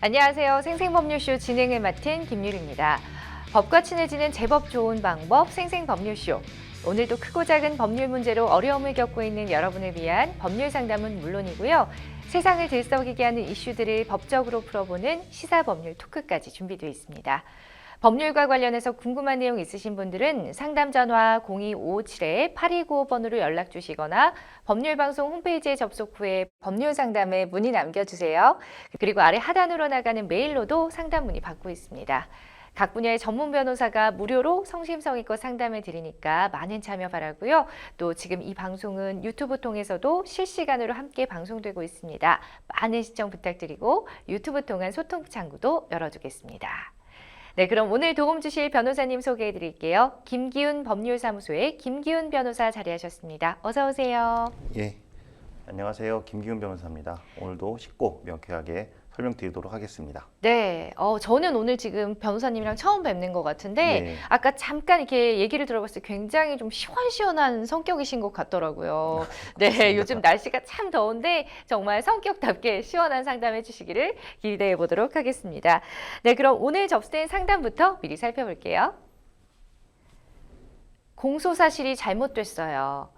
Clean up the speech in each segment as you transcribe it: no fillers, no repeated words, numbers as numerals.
안녕하세요. 생생법률쇼 진행을 맡은 김유리입니다. 법과 친해지는 제법 좋은 방법 생생법률쇼. 오늘도 크고 작은 법률 문제로 어려움을 겪고 있는 여러분을 위한 법률 상담은 물론이고요. 세상을 들썩이게 하는 이슈들을 법적으로 풀어보는 시사법률 토크까지 준비되어 있습니다. 법률과 관련해서 궁금한 내용 있으신 분들은 상담 전화 02557-8295번으로 연락 주시거나 법률방송 홈페이지에 접속 후에 법률 상담에 문의 남겨주세요. 그리고 아래 하단으로 나가는 메일로도 상담 문의 받고 있습니다. 각 분야의 전문 변호사가 무료로 성심성의껏 상담을 드리니까 많은 참여 바라고요. 또 지금 이 방송은 유튜브 통해서도 실시간으로 함께 방송되고 있습니다. 많은 시청 부탁드리고 유튜브 통한 소통 창구도 열어두겠습니다. 네, 그럼 오늘 도움 주실 변호사님 소개해 드릴게요. 김기훈 법률사무소의 김기훈 변호사 자리하셨습니다. 어서 오세요. 예, 안녕하세요. 김기훈 변호사입니다. 오늘도 쉽고 명쾌하게 설명드리도록 하겠습니다. 네, 저는 오늘 지금 변호사님이랑 처음 뵙는 것 같은데 네. 아까 잠깐 이렇게 얘기를 들어봤을 때 굉장히 좀 시원시원한 성격이신 것 같더라고요. 네, 요즘 날씨가 참 더운데 정말 성격답게 시원한 상담해 주시기를 기대해 보도록 하겠습니다. 네, 그럼 오늘 접수된 상담부터 미리 살펴볼게요. 공소사실이 잘못됐어요.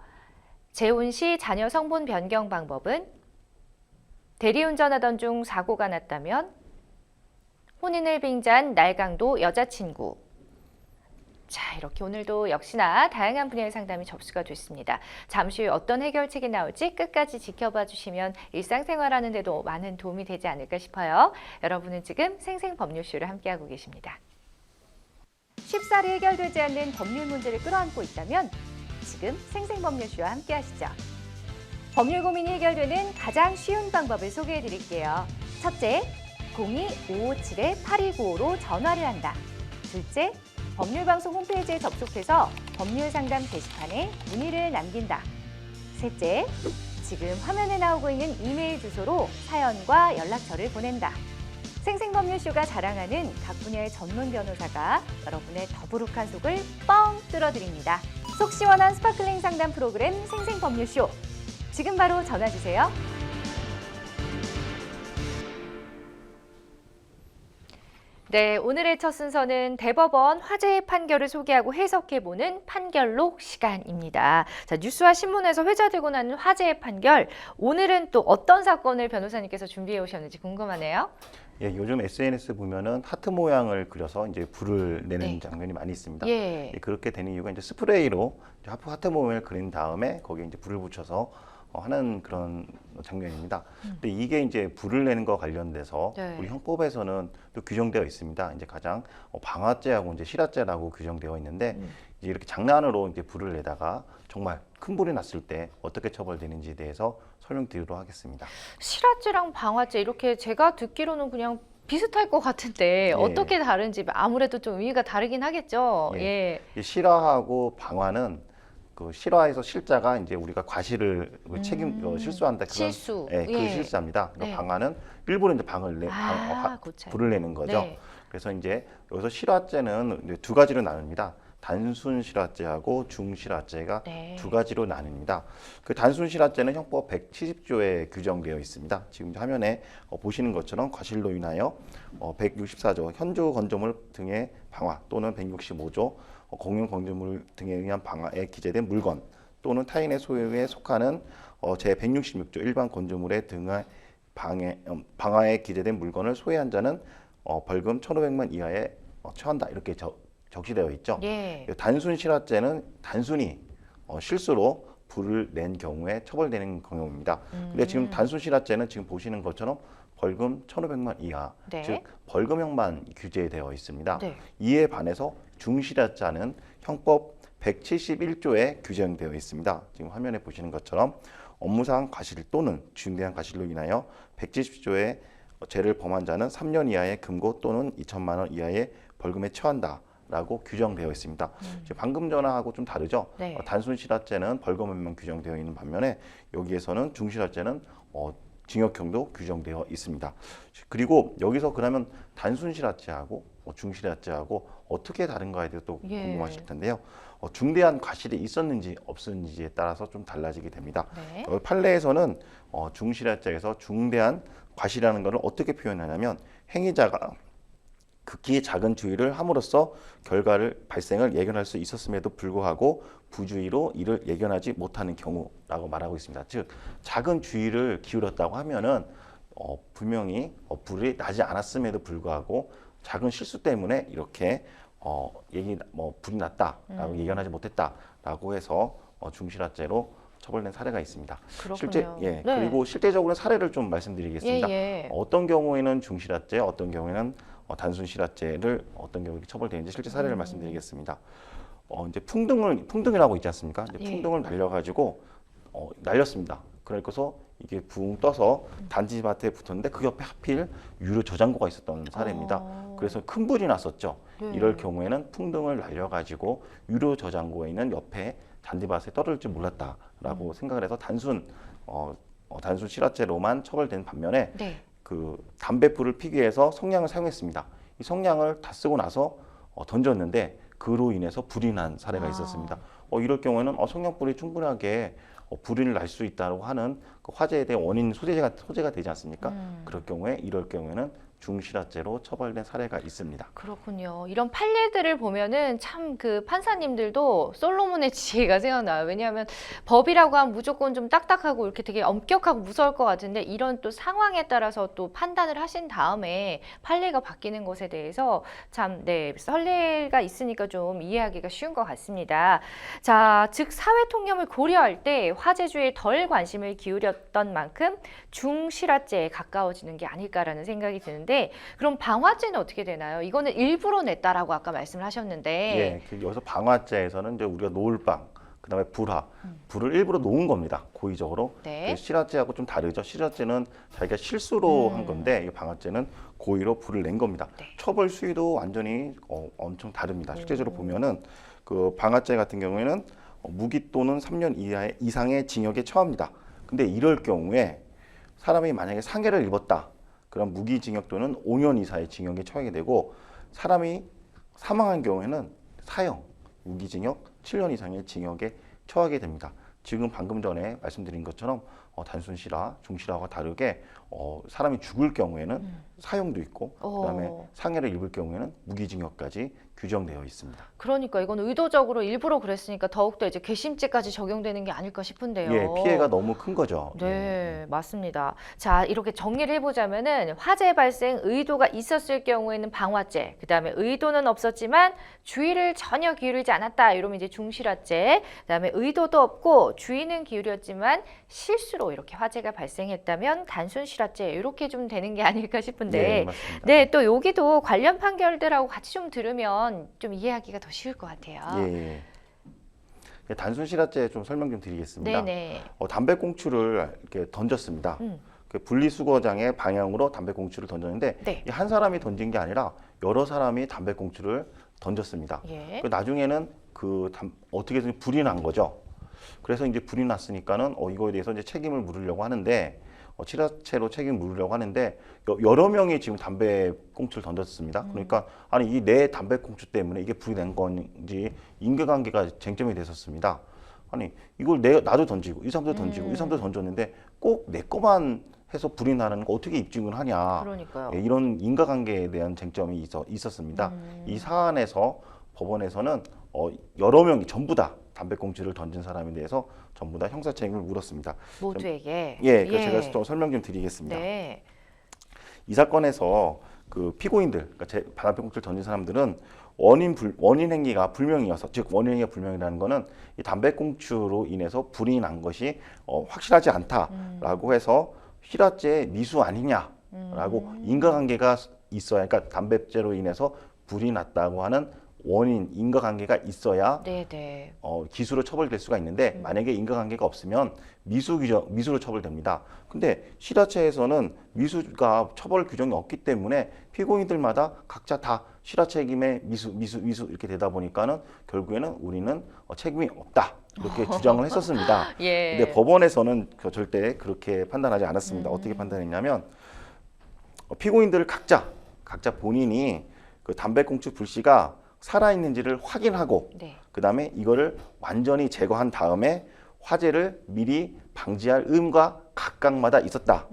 재혼 시 자녀 성분 변경 방법은 대리운전하던 중 사고가 났다면, 혼인을 빙자한 날강도 여자친구. 자, 이렇게 오늘도 역시나 다양한 분야의 상담이 접수가 됐습니다. 잠시 후 어떤 해결책이 나올지 끝까지 지켜봐 주시면 일상생활하는 데도 많은 도움이 되지 않을까 싶어요. 여러분은 지금 생생법률쇼를 함께하고 계십니다. 쉽사리 해결되지 않는 법률 문제를 끌어안고 있다면 지금 생생법률쇼와 함께하시죠. 법률 고민이 해결되는 가장 쉬운 방법을 소개해 드릴게요. 첫째, 02-557-8295로 전화를 한다. 둘째, 법률방송 홈페이지에 접속해서 법률상담 게시판에 문의를 남긴다. 셋째, 지금 화면에 나오고 있는 이메일 주소로 사연과 연락처를 보낸다. 생생법률쇼가 자랑하는 각 분야의 전문 변호사가 여러분의 더부룩한 속을 뻥 뚫어드립니다. 속 시원한 스파클링 상담 프로그램 생생법률쇼. 지금 바로 전화 주세요. 네, 오늘의 첫 순서는 대법원 화제의 판결을 소개하고 해석해보는 판결록 시간입니다. 자, 뉴스와 신문에서 회자되고 나는 화제의 판결. 오늘은 또 어떤 사건을 변호사님께서 준비해 오셨는지 궁금하네요. 예, 요즘 SNS 보면은 하트 모양을 그려서 이제 불을 내는 네. 장면이 많이 있습니다. 예. 예, 그렇게 되는 이유가 이제 스프레이로 이제 하트 모양을 그린 다음에 거기에 이제 불을 붙여서 하는 그런 장면입니다. 근데 이게 이제 불을 내는 거 관련돼서 네. 우리 형법에서는 또 규정되어 있습니다. 이제 가장 방화죄하고 이제 실화죄라고 규정되어 있는데 이제 이렇게 장난으로 이제 불을 내다가 정말 큰 불이 났을 때 어떻게 처벌되는지에 대해서 설명드리도록 하겠습니다. 실화죄랑 방화죄 이렇게 제가 듣기로는 그냥 비슷할 것 같은데 어떻게 다른지 아무래도 좀 의미가 다르긴 하겠죠. 예. 이 실화하고 방화는 그 실화에서 실자가 이제 우리가 과실을 실수한다 그런 실수. 그 실자입니다. 네. 방화는 일부러 이제 불을 내는 거죠. 네. 그래서 이제 여기서 실화죄는 이제 두 가지로 나눕니다. 단순 실화죄하고 중실화죄가 네. 두 가지로 나뉩니다. 그 단순 실화죄는 형법 170조에 규정되어 있습니다. 지금 화면에 보시는 것처럼 과실로 인하여 164조 현주 건조물 등의 방화 또는 165조 공용 건조물 등에 의한 방화에 기재된 물건 또는 타인의 소유에 속하는 제 166조 일반 건조물의 등의 방화에 기재된 물건을 소유한 자는 벌금 1,500만 이하에 처한다 이렇게 적시되어 있죠. 예. 단순 실화죄는 단순히 실수로 불을 낸 경우에 처벌되는 경우입니다. 근데 지금 단순 실화죄는 지금 보시는 것처럼 벌금 1,500만 이하, 네. 즉 벌금형만 규제되어 있습니다. 네. 이에 반해서 중실화죄는 형법 171조에 규정되어 있습니다. 지금 화면에 보시는 것처럼 업무상 과실 또는 중대한 과실로 인하여 170조의 죄를 범한 자는 3년 이하의 금고 또는 2천만 원 이하의 벌금에 처한다. 라고 규정되어 있습니다. 방금 전하고 좀 다르죠. 네. 단순 실화죄는 벌금형만 규정되어 있는 반면에 여기에서는 중실화죄는 징역형도 규정되어 있습니다. 그리고 여기서 그러면 단순 실화죄하고 중실화죄하고 어떻게 다른가에 대해서 또 궁금하실 텐데요. 중대한 과실이 있었는지 없었는지에 따라서 좀 달라지게 됩니다. 네. 판례에서는 중실화죄에서 중대한 과실이라는 것을 어떻게 표현하냐면 행위자가 극히 작은 주의를 함으로써 결과를 발생을 예견할 수 있었음에도 불구하고 부주의로 이를 예견하지 못하는 경우라고 말하고 있습니다. 즉 작은 주의를 기울였다고 하면은 분명히 불이 나지 않았음에도 불구하고 작은 실수 때문에 이렇게 불이 났다라고 예견하지 못했다라고 해서 중실화죄로 처벌된 사례가 있습니다. 그렇군요. 네. 네. 그리고 실제적으로 사례를 좀 말씀드리겠습니다. 예. 어떤 경우에는 중실화죄, 어떤 경우에는 단순 실화죄를 어떤 경우에 처벌되는지 실제 사례를 말씀드리겠습니다. 이제 풍등이라고 있지 않습니까? 이제 예. 풍등을 날려가지고 날렸습니다. 그래서 이게 붕 떠서 단지밭에 붙었는데 그 옆에 하필 유료 저장고가 있었던 사례입니다. 그래서 큰 불이 났었죠. 네. 이럴 경우에는 풍등을 날려가지고 유료 저장고에 있는 옆에 잔디밭에 떨어질 줄 몰랐다라고 생각을 해서 단순 실화죄로만 처벌된 반면에 네. 그 담뱃불을 피기 위해서 성냥을 사용했습니다. 이 성냥을 다 쓰고 나서 던졌는데 그로 인해서 불이 난 사례가 있었습니다. 이럴 경우에는 성냥불이 충분하게 불을 날 수 있다고 하는 그 화재에 대한 원인 소재가 되지 않습니까? 그럴 경우에 이럴 경우에는 중실화죄로 처벌된 사례가 있습니다. 그렇군요. 이런 판례들을 보면은 참 그 판사님들도 솔로몬의 지혜가 생각나요. 왜냐하면 법이라고 하면 무조건 좀 딱딱하고 이렇게 되게 엄격하고 무서울 것 같은데 이런 또 상황에 따라서 또 판단을 하신 다음에 판례가 바뀌는 것에 대해서 참 선례가 있으니까 좀 이해하기가 쉬운 것 같습니다. 자, 즉 사회 통념을 고려할 때 화재주의에 덜 관심을 기울였던 만큼 중실화죄에 가까워지는 게 아닐까라는 생각이 드는데 그럼 방화죄는 어떻게 되나요? 이거는 일부러 냈다라고 아까 말씀을 하셨는데 여기서 방화죄에서는 이제 우리가 노을방, 그다음에 불을 일부러 놓은 겁니다. 고의적으로. 네. 실화죄하고 좀 다르죠. 실화죄는 자기가 실수로 한 건데 방화죄는 고의로 불을 낸 겁니다. 네. 처벌 수위도 완전히 엄청 다릅니다. 실제적으로 보면은 그 방화죄 같은 경우에는 무기 또는 3년 이상의 징역에 처합니다. 근데 이럴 경우에 사람이 만약에 상해를 입었다. 그럼 무기징역 또는 5년 이상의 징역에 처하게 되고 사람이 사망한 경우에는 사형, 무기징역 7년 이상의 징역에 처하게 됩니다. 지금 방금 전에 말씀드린 것처럼 단순 실화, 중실화와 다르게 사람이 죽을 경우에는 사형도 있고 그다음에 상해를 입을 경우에는 무기징역까지 규정되어 있습니다. 그러니까 이건 의도적으로 일부러 그랬으니까 더욱더 이제 괘씸죄까지 적용되는 게 아닐까 싶은데요. 예, 피해가 너무 큰 거죠. 네, 맞습니다. 자, 이렇게 정리를 해보자면은 화재 발생 의도가 있었을 경우에는 방화죄, 그 다음에 의도는 없었지만 주의를 전혀 기울이지 않았다. 이러면 이제 중실화죄, 그 다음에 의도도 없고 주의는 기울였지만 실수로 이렇게 화재가 발생했다면 단순 실화죄 이렇게 좀 되는 게 아닐까 싶은데, 맞습니다. 네, 또 여기도 관련 판결들하고 같이 좀 들으면 좀 이해하기가 더 쉬울 것 같아요. 예. 단순 실화죄 좀 설명 좀 드리겠습니다. 네네. 담배꽁초를 이렇게 던졌습니다. 그 분리수거장의 방향으로 담배꽁초를 던졌는데 네. 한 사람이 던진 게 아니라 여러 사람이 담배꽁초를 던졌습니다. 예. 나중에는 어떻게든 불이 난 거죠. 그래서 이제 불이 났으니까는 이거에 대해서 이제 책임을 물으려고 하는데 실화죄로 책임을 물으려고 하는데 여러 명이 지금 담배꽁초를 던졌습니다. 그러니까 아니 이 내 담배꽁초 때문에 이게 불이 난 건지 인과관계가 쟁점이 됐었습니다. 아니 이걸 나도 던지고 이 사람도 던지고 이 사람도 던졌는데 꼭 내 거만 해서 불이 나는 거 어떻게 입증을 하냐. 그러니까요. 이런 인과관계에 대한 쟁점이 있었습니다. 이 사안에서 법원에서는 여러 명이 전부 다 담배꽁초를 던진 사람에 대해서 전부 다 형사 책임을 물었습니다. 모두에게. 제가 좀 설명 좀 드리겠습니다. 네. 이 사건에서 그 피고인들, 그러니까 담배꽁초를 던진 사람들은 원인 행위가 불명이어서, 즉 원인 행위가 불명이라는 거는 이 담배꽁초로 인해서 불이 난 것이 확실하지 않다라고 해서 실화죄 미수 아니냐라고 인과관계가 있어야, 그러니까 담배죄로 인해서 불이 났다고 하는 원인, 인과관계가 있어야 네네. 기수로 처벌될 수가 있는데 만약에 인과관계가 없으면 미수로 처벌됩니다. 근데 실화죄에서는 미수가 처벌 규정이 없기 때문에 피고인들마다 각자 다 실화 책임에 미수 이렇게 되다 보니까는 결국에는 우리는 책임이 없다 이렇게 주장을 했었습니다. 예. 근데 법원에서는 절대 그렇게 판단하지 않았습니다. 어떻게 판단했냐면 피고인들 각자 본인이 그 담배꽁초 불씨가 살아있는지를 확인하고 네. 그다음에 이거를 완전히 제거한 다음에 화재를 미리 방지할 의무가 각각마다 있었다.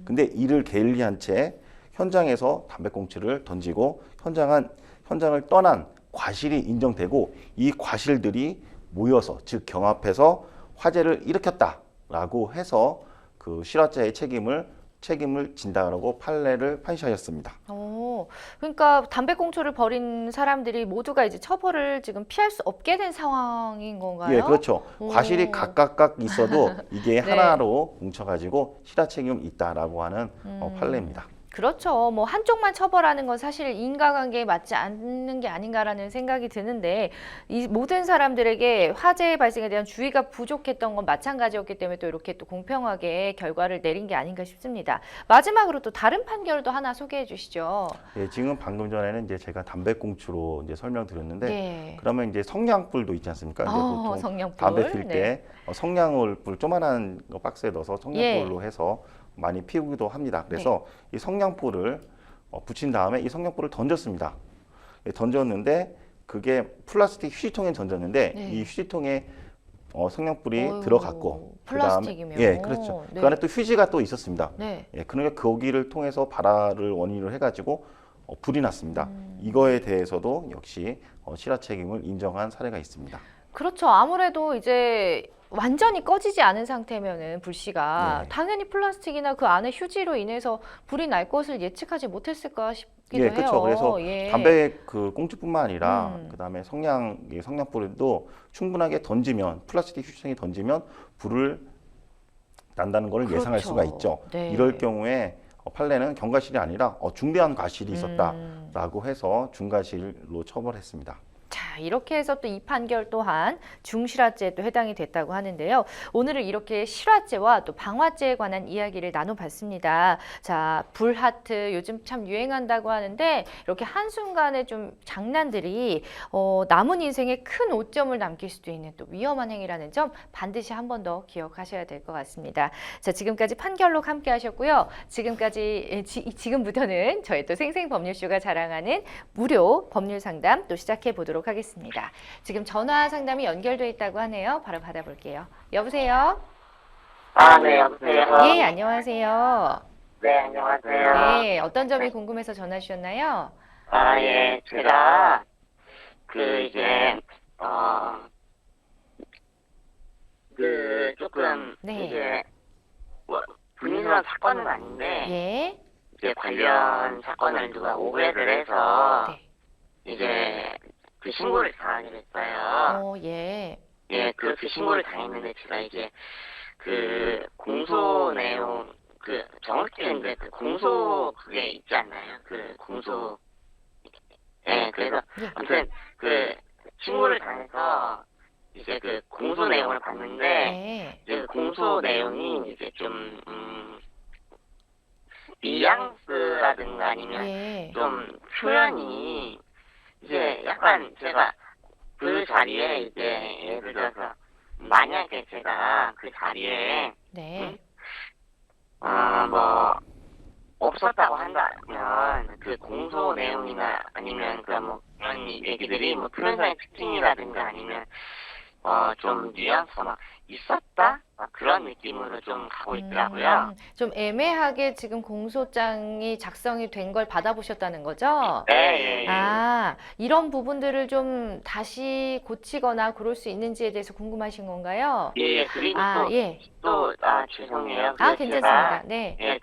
근데 이를 게을리한 채 현장에서 담배꽁초를 던지고 현장을 떠난 과실이 인정되고 이 과실들이 모여서 즉 경합해서 화재를 일으켰다라고 해서 그 실화자의 책임을 진다라고 판례를 판시하였습니다. 그러니까 담배꽁초를 버린 사람들이 모두가 이제 처벌을 지금 피할 수 없게 된 상황인 건가요? 예, 그렇죠. 과실이 각각 있어도 이게 네. 하나로 뭉쳐가지고 실화 책임이 있다라고 하는 판례입니다. 그렇죠. 뭐 한쪽만 처벌하는 건 사실 인과관계에 맞지 않는 게 아닌가라는 생각이 드는데 이 모든 사람들에게 화재 발생에 대한 주의가 부족했던 건 마찬가지였기 때문에 또 이렇게 또 공평하게 결과를 내린 게 아닌가 싶습니다. 마지막으로 또 다른 판결도 하나 소개해 주시죠. 예, 지금 방금 전에는 이제 제가 담배꽁초로 이제 설명드렸는데 네. 그러면 이제 성냥불도 있지 않습니까? 이제 보통 성냥불. 담배 필 때 네. 성냥불 조만한 거 박스에 넣어서 성냥불로 해서 많이 피우기도 합니다. 그래서 이 성냥불을 붙인 다음에 이 성냥불을 던졌습니다. 예, 던졌는데 그게 플라스틱 휴지통에 던졌는데 이 휴지통에 성냥불이 들어갔고 플라스틱이면 예, 그렇죠. 그 안에 또 휴지가 또 있었습니다. 네. 예, 그러니까 거기를 통해서 발화를 원인으로 해가지고 불이 났습니다. 이거에 대해서도 역시 실화 책임을 인정한 사례가 있습니다. 그렇죠. 아무래도 이제 완전히 꺼지지 않은 상태면은 불씨가 당연히 플라스틱이나 그 안에 휴지로 인해서 불이 날 것을 예측하지 못했을까 싶기도 예, 해요. 그렇죠. 그래서 담배 그 꽁초뿐만 아니라 그다음에 성냥불도 충분하게 던지면 플라스틱 휴지통에 던지면 불을 난다는 것을 예상할 수가 있죠. 네. 이럴 경우에 판례는 경과실이 아니라 중대한 과실이 있었다라고 해서 중과실로 처벌했습니다. 자, 이렇게 해서 또 이 판결 또한 중실화죄에 또 해당이 됐다고 하는데요. 오늘은 이렇게 실화죄와 또 방화죄에 관한 이야기를 나눠봤습니다. 자, 불하트 요즘 참 유행한다고 하는데 이렇게 한순간에 좀 장난들이 남은 인생에 큰 오점을 남길 수도 있는 또 위험한 행위라는 점 반드시 한 번 더 기억하셔야 될 것 같습니다. 자, 지금까지 판결록 함께 하셨고요. 지금부터는 저희 또 생생법률쇼가 자랑하는 무료 법률 상담 또 시작해 보도록 하겠습니다. 지금 전화 상담이 연결돼 있다고 하네요. 바로 받아볼게요. 여보세요? 네, 여보세요? 예, 안녕하세요. 네, 안녕하세요. 네, 어떤 점이 궁금해서 전화 주셨나요? 예, 제가, 조금, 네. 이제, 불미스러운 사건은 아닌데, 예. 이제 관련 사건을 누가 오해를 해서, 네. 이제, 그 신고를 당하게 됐어요. 예. 예, 그 신고를 당했는데, 제가 이제, 그, 공소 내용, 정확히는 그 공소 그게 있지 않나요? 그 공소. 예, 그래서, 아무튼, 신고를 당해서, 이제 그 공소 내용을 봤는데, 네. 이제 그 공소 내용이 이제 좀, 뉘앙스라든가 아니면 예. 좀 표현이, 이제 약간 제가 그 자리에 이제 예를 들어서, 만약에 제가 그 자리에, 네. 없었다고 한다면, 그 공소 내용이나 아니면 그런 얘기들이 표현상의 특징이라든가 아니면, 좀 뉘앙스가 막 있었다? 막 그런 느낌으로 좀 가고 있더라고요. 좀 애매하게 지금 공소장이 작성이 된 걸 받아보셨다는 거죠? 네, 예. 이런 부분들을 좀 다시 고치거나 그럴 수 있는지에 대해서 궁금하신 건가요? 예, 그리고 예. 죄송해요. 괜찮습니다. 네. 예,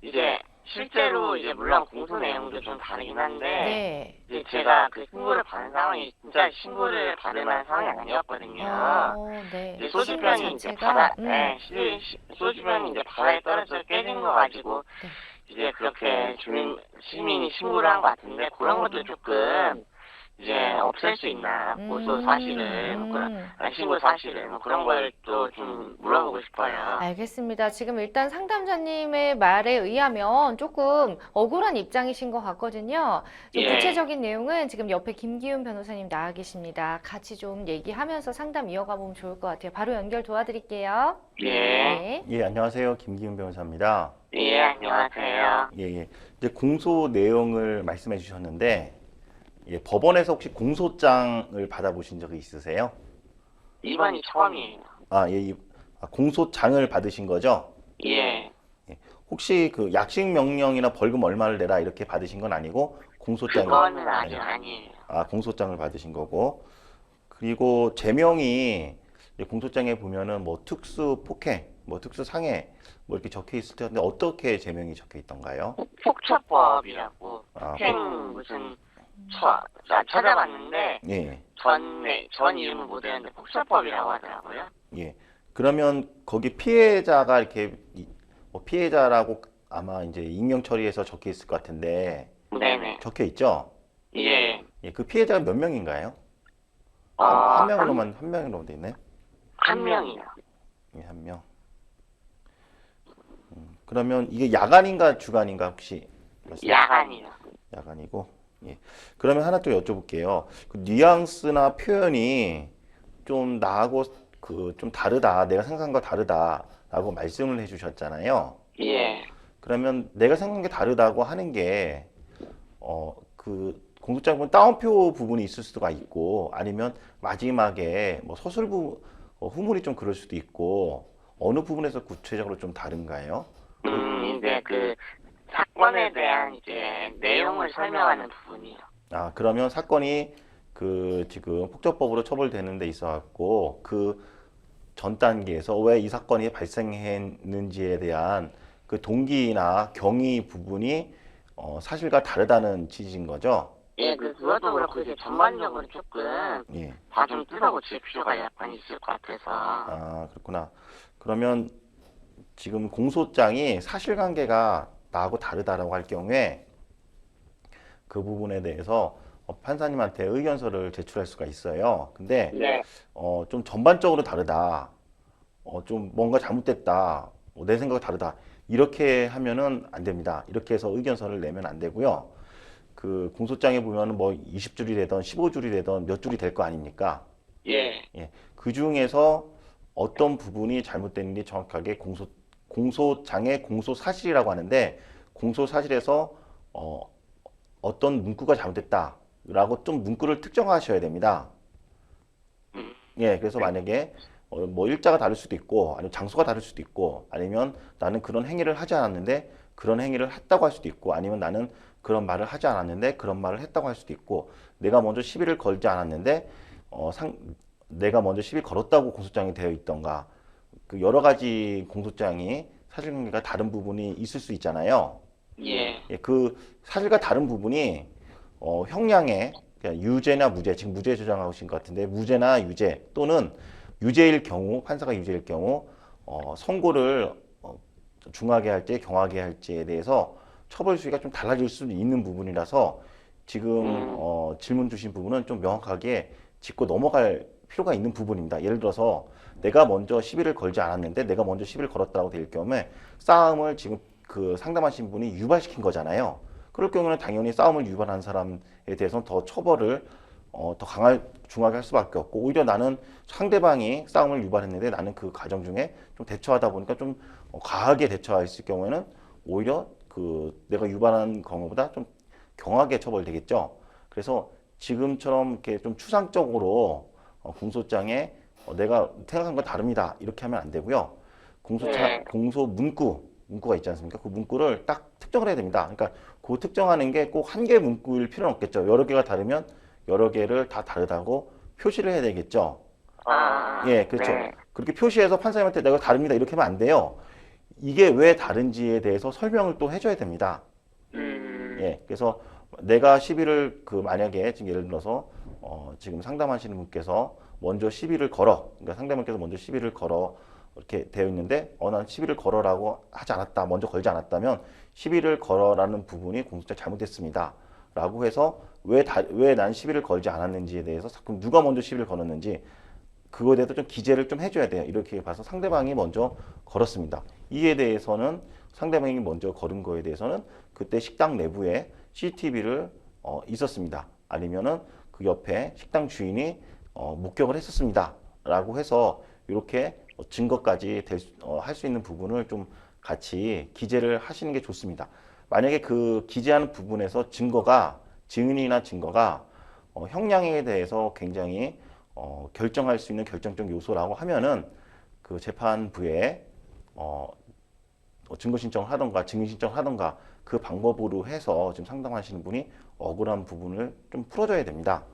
이제, 실제로 이제 물론 공소 내용도 좀 다르긴 한데, 네. 이제 제가 그 신고를 받은 상황이 진짜 신고를 받을 만한 상황이 아니었거든요. 네. 이제 소주병이 이제 자체가? 소주병이 이제 바다에 떨어져 깨진 거 가지고, 네. 이제 그렇게 시민이 신고를 한 것 같은데, 그런 것도 조금, 이제 없앨 수 있나, 고소 사실을, 신고 사실을, 그런 걸 또 좀 물어보고 싶어요. 알겠습니다. 지금 일단 상담자님의 말에 의하면 조금 억울한 입장이신 것 같거든요. 좀 예. 구체적인 내용은 지금 옆에 김기훈 변호사님 나와 계십니다. 같이 좀 얘기하면서 상담 이어가 보면 좋을 것 같아요. 바로 연결 도와드릴게요. 예. 네. 예, 안녕하세요. 김기훈 변호사입니다. 예, 안녕하세요. 예. 이제 공소 내용을 말씀해 주셨는데 예, 법원에서 혹시 공소장을 받아보신 적이 있으세요? 이번이 처음이에요. 공소장을 받으신 거죠? 예. 혹시 그 약식 명령이나 벌금 얼마를 내라 이렇게 받으신 건 아니고 공소장이 그거는 아니에요. 공소장을 받으신 거고 그리고 제명이 이제 공소장에 보면은 뭐 특수 폭행, 뭐 특수 상해 뭐 이렇게 적혀 있을 텐데 어떻게 제명이 적혀 있던가요? 폭처법이라고 아, 폭행 무슨 나 찾아봤는데 예, 전 이름은 못 외웠는데 폭처법이라고 하더라고요. 예. 그러면 거기 피해자가 이렇게 뭐 피해자라고 아마 이제 익명 처리해서 적혀 있을 것 같은데 네네. 적혀 있죠? 예. 예, 그 피해자가 몇 명인가요? 어, 한 명으로만 돼 있나요? 한 명이요. 예, 한 명. 그러면 이게 야간인가 주간인가 혹시? 야간이요. 야간이고. 예. 그러면 하나 또 여쭤볼게요. 그 뉘앙스나 표현이 좀 나하고 그 좀 다르다. 내가 생각한 거 다르다라고 말씀을 해주셨잖아요. 예. 그러면 내가 생각한 게 다르다고 하는 게 그 공소장 보면 따옴표 부분이 있을 수가 있고 아니면 마지막에 뭐 후물이 좀 그럴 수도 있고 어느 부분에서 구체적으로 좀 다른가요? 이제 그 사건에 대한 이제 내용을 설명하는 부분이요. 아, 그러면 사건이 그 지금 폭처법으로 처벌되는 데 있어 갖고 그 전 단계에서 왜 이 사건이 발생했는지에 대한 그 동기나 경위 부분이 사실과 다르다는 취지인 거죠? 예, 그것도 그렇고 이제 전반적으로 조금 예. 다 좀 뜯어고칠 필요가 약간 있을 것 같아서. 아, 그렇구나. 그러면 지금 공소장이 사실관계가 나하고 다르다라고 할 경우에 그 부분에 대해서 판사님한테 의견서를 제출할 수가 있어요. 근데 네. 좀 전반적으로 다르다. 좀 뭔가 잘못됐다. 내 생각이 다르다. 이렇게 하면은 안 됩니다. 이렇게 해서 의견서를 내면 안 되고요. 그 공소장에 보면은 뭐 20줄이 되던 15줄이 되던 몇 줄이 될 거 아닙니까? 예. 예. 그 중에서 어떤 부분이 잘못됐는지 정확하게 공소장의 공소사실이라고 하는데 공소사실에서 어떤 문구가 잘못됐다라고 좀 문구를 특정하셔야 됩니다. 예, 그래서 만약에 뭐 일자가 다를 수도 있고 아니면 장소가 다를 수도 있고 아니면 나는 그런 행위를 하지 않았는데 그런 행위를 했다고 할 수도 있고 아니면 나는 그런 말을 하지 않았는데 그런 말을 했다고 할 수도 있고 내가 먼저 시비를 걸지 않았는데 내가 먼저 시비 걸었다고 공소장이 되어 있던가 그 여러 가지 공소장이 사실관계가 다른 부분이 있을 수 있잖아요. 예. 예, 그 사실과 다른 부분이 형량의 그냥 유죄나 무죄, 지금 무죄 주장하신 것 같은데 무죄나 유죄 또는 유죄일 경우 판사가 유죄일 경우 선고를 중하게 할지 경하게 할지에 대해서 처벌 수위가 좀 달라질 수도 있는 부분이라서 지금 질문 주신 부분은 좀 명확하게 짚고 넘어갈 필요가 있는 부분입니다. 예를 들어서 내가 먼저 시비를 걸지 않았는데 내가 먼저 시비를 걸었다고 될 경우에 싸움을 지금 그 상담하신 분이 유발시킨 거잖아요. 그럴 경우는 당연히 싸움을 유발한 사람에 대해서는 더 처벌을 더 중하게 할 수밖에 없고 오히려 나는 상대방이 싸움을 유발했는데 나는 그 과정 중에 좀 대처하다 보니까 좀 과하게 대처했을 경우에는 오히려 그 내가 유발한 경우보다 좀 경하게 처벌되겠죠. 그래서 지금처럼 이렇게 좀 추상적으로 공소장에 내가 생각한 건 다릅니다. 이렇게 하면 안 되고요. 공소 문구가 있지 않습니까? 그 문구를 딱 특정을 해야 됩니다. 그러니까 그 특정하는 게 꼭 한 개 문구일 필요는 없겠죠. 여러 개가 다르면 여러 개를 다 다르다고 표시를 해야 되겠죠. 예, 그렇죠. 네. 그렇게 표시해서 판사님한테 내가 다릅니다. 이렇게 하면 안 돼요. 이게 왜 다른지에 대해서 설명을 또 해줘야 됩니다. 예, 그래서 내가 시비를 만약에 지금 예를 들어서 지금 상담하시는 분께서 먼저 시비를 걸어, 그러니까 상대방께서 먼저 시비를 걸어 이렇게 되어 있는데 난 시비를 걸어라고 하지 않았다, 먼저 걸지 않았다면 시비를 걸어라는 부분이 공소장에 잘못됐습니다. 라고 해서 왜 난 시비를 걸지 않았는지에 대해서 그럼 누가 먼저 시비를 걸었는지 그거에 대해서 좀 기재를 좀 해줘야 돼요. 이렇게 봐서 상대방이 먼저 걸었습니다. 이에 대해서는 상대방이 먼저 걸은 거에 대해서는 그때 식당 내부에 CCTV를 있었습니다. 아니면은 그 옆에 식당 주인이 목격을 했었습니다. 라고 해서 이렇게 증거까지 할 수 있는 부분을 좀 같이 기재를 하시는 게 좋습니다. 만약에 그 기재하는 부분에서 증인이나 증거가 형량에 대해서 굉장히 결정할 수 있는 결정적 요소라고 하면은 그 재판부에 증거 신청을 하던가 증인 신청을 하던가 그 방법으로 해서 지금 상담하시는 분이 억울한 부분을 좀 풀어줘야 됩니다.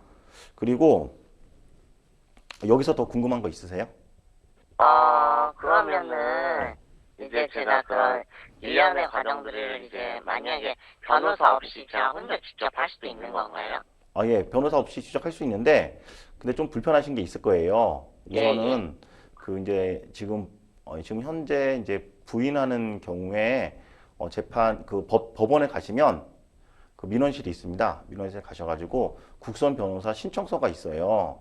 그리고 여기서 더 궁금한 거 있으세요? 그러면은 이제 제가 그런 일련의 과정들을 이제 만약에 변호사 없이 제가 혼자 직접 할 수도 있는 건가요? 예, 변호사 없이 지적할 수 있는데, 근데 좀 불편하신 게 있을 거예요. 우선은 그 이제 지금 현재 이제 부인하는 경우에 재판 그 법원에 가시면 그 민원실이 있습니다. 민원실에 가셔가지고 국선 변호사 신청서가 있어요.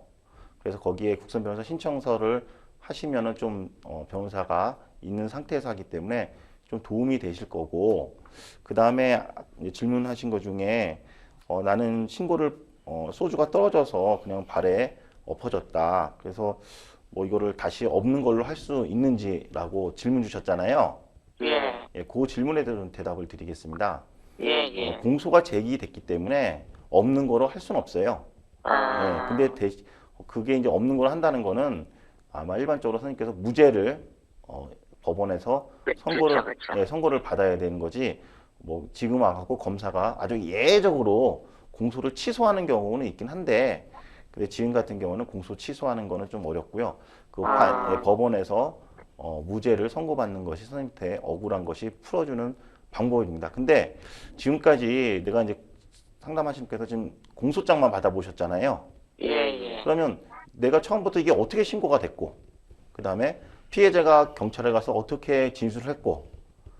그래서 거기에 국선 변호사 신청서를 하시면은 좀 변호사가 있는 상태에서 하기 때문에 좀 도움이 되실 거고, 그 다음에 질문하신 것 중에 나는 신고를 소주가 떨어져서 그냥 발에 엎어졌다. 그래서 뭐 이거를 다시 없는 걸로 할 수 있는지라고 질문 주셨잖아요. 예, 예, 그 질문에 대한 대답을 드리겠습니다. 예. 공소가 제기됐기 때문에 없는 거로 할 수는 없어요. 예, 근데 그게 이제 없는 걸 한다는 거는 아마 일반적으로 선생님께서 무죄를 법원에서 선고를 그쵸. 예, 선고를 받아야 되는 거지. 뭐 지금 와갖고 검사가 아주 예외적으로 공소를 취소하는 경우는 있긴 한데, 근데 지금 같은 경우는 공소 취소하는 거는 좀 어렵고요. 예, 법원에서 무죄를 선고받는 것이 선생님한테 억울한 것이 풀어주는 방법입니다. 근데 지금까지 내가 이제 상담하신 분께서 지금 공소장만 받아보셨잖아요. 예. 그러면 내가 처음부터 이게 어떻게 신고가 됐고, 그 다음에 피해자가 경찰에 가서 어떻게 진술을 했고,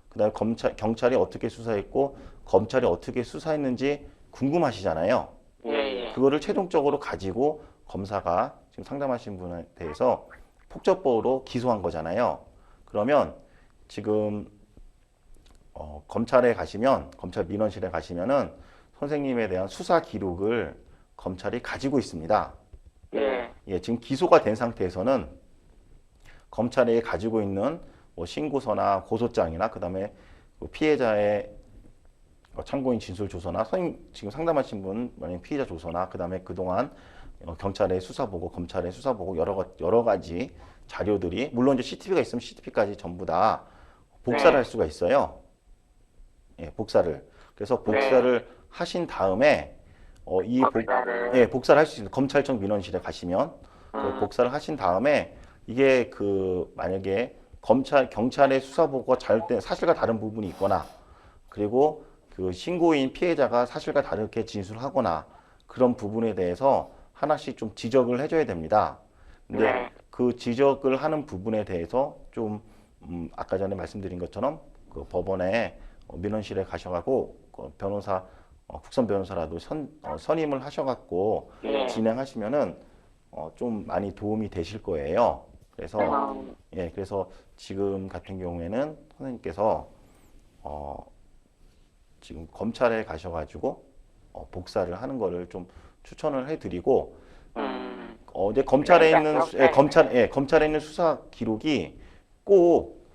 그 다음에 경찰이 어떻게 수사했고, 검찰이 어떻게 수사했는지 궁금하시잖아요. 예. 그거를 최종적으로 가지고 검사가 지금 상담하신 분에 대해서 폭처법으로 기소한 거잖아요. 그러면 지금 검찰에 가시면, 검찰 민원실에 가시면은 선생님에 대한 수사 기록을 검찰이 가지고 있습니다. 예, 지금 기소가 된 상태에서는 검찰이 가지고 있는 뭐 신고서나 고소장이나 그다음에 피해자의 참고인 진술 조서나 선생님 지금 상담하신 분 만약 피해자 조서나 그다음에 그동안 경찰의 수사 보고 검찰의 수사 보고 여러 가지 자료들이 물론 이제 CCTV가 있으면 CCTV까지 전부 다 복사를 할 수가 있어요. 예, 복사를. 그래서 복사를 하신 다음에 복사를 할 수 있는 검찰청 민원실에 가시면 그 복사를 하신 다음에 이게 그 만약에 경찰의 수사 보고가 잘못된 사실과 다른 부분이 있거나 그리고 그 신고인 피해자가 사실과 다르게 진술하거나 그런 부분에 대해서 하나씩 좀 지적을 해줘야 됩니다. 근데 그 지적을 하는 부분에 대해서 좀 아까 전에 말씀드린 것처럼 그 법원에 민원실에 가셔가고 변호사 국선 변호사라도 선임을 하셔갖고 진행하시면은 좀 많이 도움이 되실 거예요. 그래서 지금 같은 경우에는 선생님께서 지금 검찰에 가셔가지고 복사를 하는 거를 좀 추천을 해드리고 이제 검찰에 있는 검찰에 있는 수사 기록이 꼭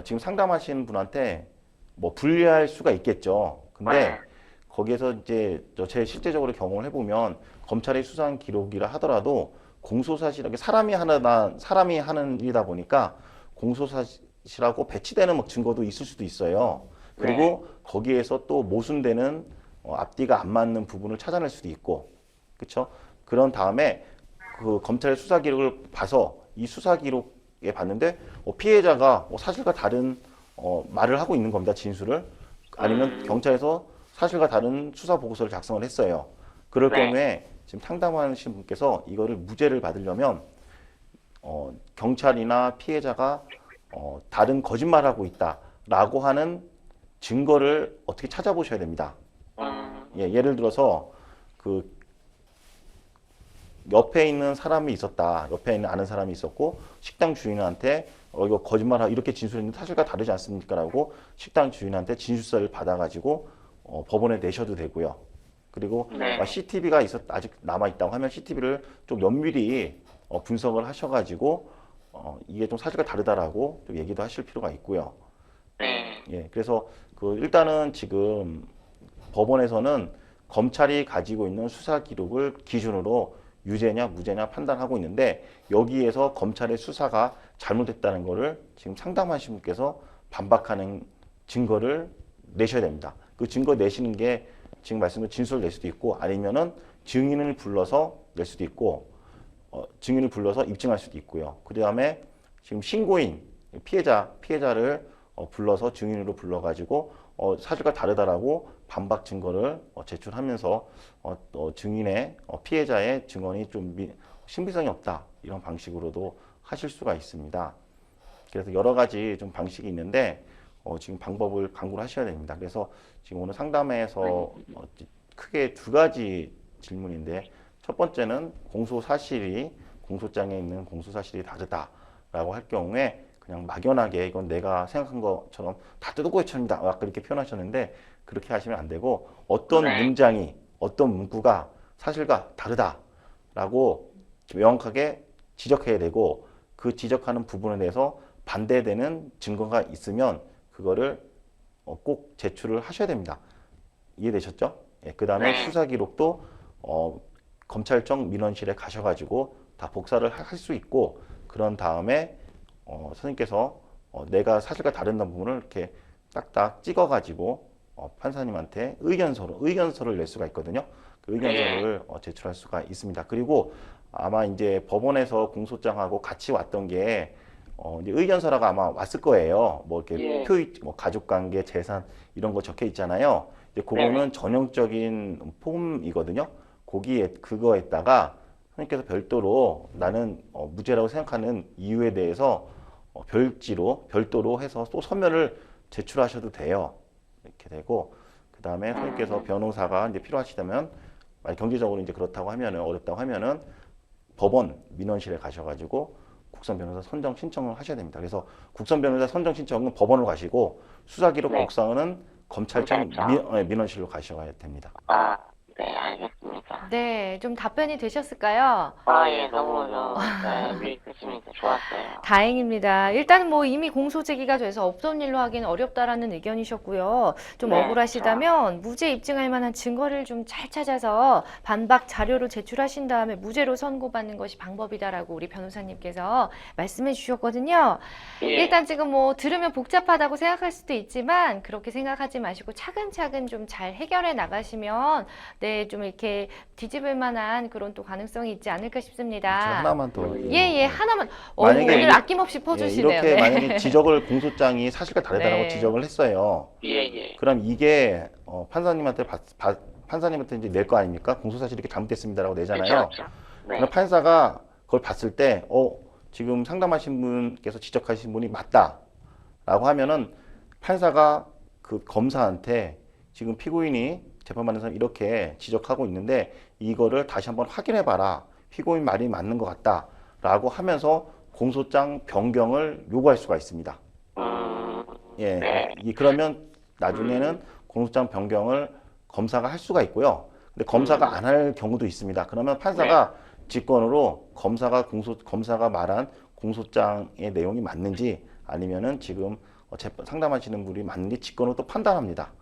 지금 상담하시는 분한테 뭐 불리할 수가 있겠죠. 근데 거기에서 이제 제 실제적으로 경험을 해보면 검찰의 수사한 기록이라 하더라도 공소사실하게 사람이 하는 일이다 보니까 공소사실하고 배치되는 막 증거도 있을 수도 있어요. 그리고 거기에서 또 모순되는 앞뒤가 안 맞는 부분을 찾아낼 수도 있고, 그렇죠? 그런 다음에 그 검찰의 수사 기록을 봐서 이 수사 기록에 봤는데 피해자가 사실과 다른 말을 하고 있는 겁니다. 진술을. 아니면 경찰에서 사실과 다른 수사 보고서를 작성을 했어요. 그럴 경우에 지금 상담하신 분께서 이거를 무죄를 받으려면 경찰이나 피해자가 다른 거짓말하고 있다라고 하는 증거를 어떻게 찾아보셔야 됩니다. 예를 들어서 그 옆에 있는 사람이 있었다. 옆에 있는 아는 사람이 있었고 식당 주인한테 이거 거짓말하고 이렇게 진술했는데 사실과 다르지 않습니까? 라고 식당 주인한테 진술서를 받아가지고 법원에 내셔도 되고요. 그리고 CCTV가 아직 남아있다고 하면 CCTV를 좀 면밀히 분석을 하셔가지고 이게 좀 사실과 다르다라고 좀 얘기도 하실 필요가 있고요. 예, 그래서 일단은 지금 법원에서는 검찰이 가지고 있는 수사 기록을 기준으로 유죄냐 무죄냐 판단하고 있는데 여기에서 검찰의 수사가 잘못됐다는 거를 지금 상담하신 분께서 반박하는 증거를 내셔야 됩니다. 그 증거 내시는 게 지금 말씀드린 진술을 낼 수도 있고 아니면은 증인을 불러서 낼 수도 있고 증인을 불러서 입증할 수도 있고요. 그 다음에 지금 신고인 피해자를 불러서 증인으로 불러가지고 사실과 다르다라고 반박 증거를 제출하면서 증인의 피해자의 증언이 좀 신빙성이 없다 이런 방식으로도 하실 수가 있습니다. 그래서 여러 가지 좀 방식이 있는데 지금 방법을 강구를 하셔야 됩니다. 그래서 지금 오늘 상담에서 크게 두 가지 질문인데 첫 번째는 공소장에 있는 공소사실이 다르다라고 할 경우에 그냥 막연하게 이건 내가 생각한 것처럼 다 뜯어고쳐입니다. 아까 이렇게 표현하셨는데 그렇게 하시면 안 되고 어떤 문장이 어떤 문구가 사실과 다르다라고 명확하게 지적해야 되고 그 지적하는 부분에 대해서 반대되는 증거가 있으면 그거를 꼭 제출을 하셔야 됩니다. 이해되셨죠? 예, 그 다음에 수사 기록도 검찰청 민원실에 가셔가지고 다 복사를 할 수 있고 그런 다음에 선생님께서 내가 사실과 다른 부분을 이렇게 딱딱 찍어가지고 판사님한테 의견서를 낼 수가 있거든요. 그 의견서를 제출할 수가 있습니다. 그리고 아마 이제 법원에서 공소장하고 같이 왔던 게 이제 의견서라고 아마 왔을 거예요. 뭐 이렇게 뭐 가족관계, 재산 이런 거 적혀 있잖아요. 이제 그거는 전형적인 폼이거든요. 그거에다가 선생님께서 별도로 나는 무죄라고 생각하는 이유에 대해서 별도로 해서 또 서면을 제출하셔도 돼요. 이렇게 되고 그 다음에 선생님께서 변호사가 이제 필요하시다면 만약 경제적으로 이제 그렇다고 하면은 어렵다고 하면은 법원 민원실에 가셔가지고 국선 변호사 선정 신청을 하셔야 됩니다. 그래서 국선 변호사 선정 신청은 법원으로 가시고 수사기록 복사는 검찰청 민원실로 가셔야 됩니다. 네, 알겠습니다. 네, 좀 답변이 되셨을까요? 예, 너무 유익했습니다. 좋았어요. 다행입니다. 일단은 뭐 이미 공소 제기가 돼서 없던 일로 하기는 어렵다라는 의견이셨고요. 좀 네, 억울하시다면 무죄 입증할 만한 증거를 좀 잘 찾아서 반박 자료로 제출하신 다음에 무죄로 선고받는 것이 방법이다라고 우리 변호사님께서 말씀해 주셨거든요. 일단 지금 뭐 들으면 복잡하다고 생각할 수도 있지만 그렇게 생각하지 마시고 차근차근 좀 잘 해결해 나가시면 네, 좀 이렇게 뒤집을 만한 그런 또 가능성이 있지 않을까 싶습니다. 제가 하나만 더. 하나만. 만약에 오늘 아낌없이 퍼주시네요. 이렇게 네. 만약에 지적을 공소장이 사실과 다르다라고 네. 지적을 했어요. 그럼 이게 판사님한테 이제 낼 거 아닙니까? 공소사실이 이렇게 잘못됐습니다라고 내잖아요. 그렇죠. 그럼 판사가 그걸 봤을 때, 지금 상담하신 분께서 지적하신 분이 맞다라고 하면은 판사가 그 검사한테 지금 피고인이 재판받는 사람이 이렇게 지적하고 있는데 이거를 다시 한번 확인해봐라. 피고인 말이 맞는 것 같다라고 하면서 공소장 변경을 요구할 수가 있습니다. 예, 그러면 나중에는 공소장 변경을 검사가 할 수가 있고요. 근데 검사가 안 할 경우도 있습니다. 그러면 판사가 직권으로 검사가 말한 공소장의 내용이 맞는지 아니면은 지금 상담하시는 분이 맞는지 직권으로 또 판단합니다.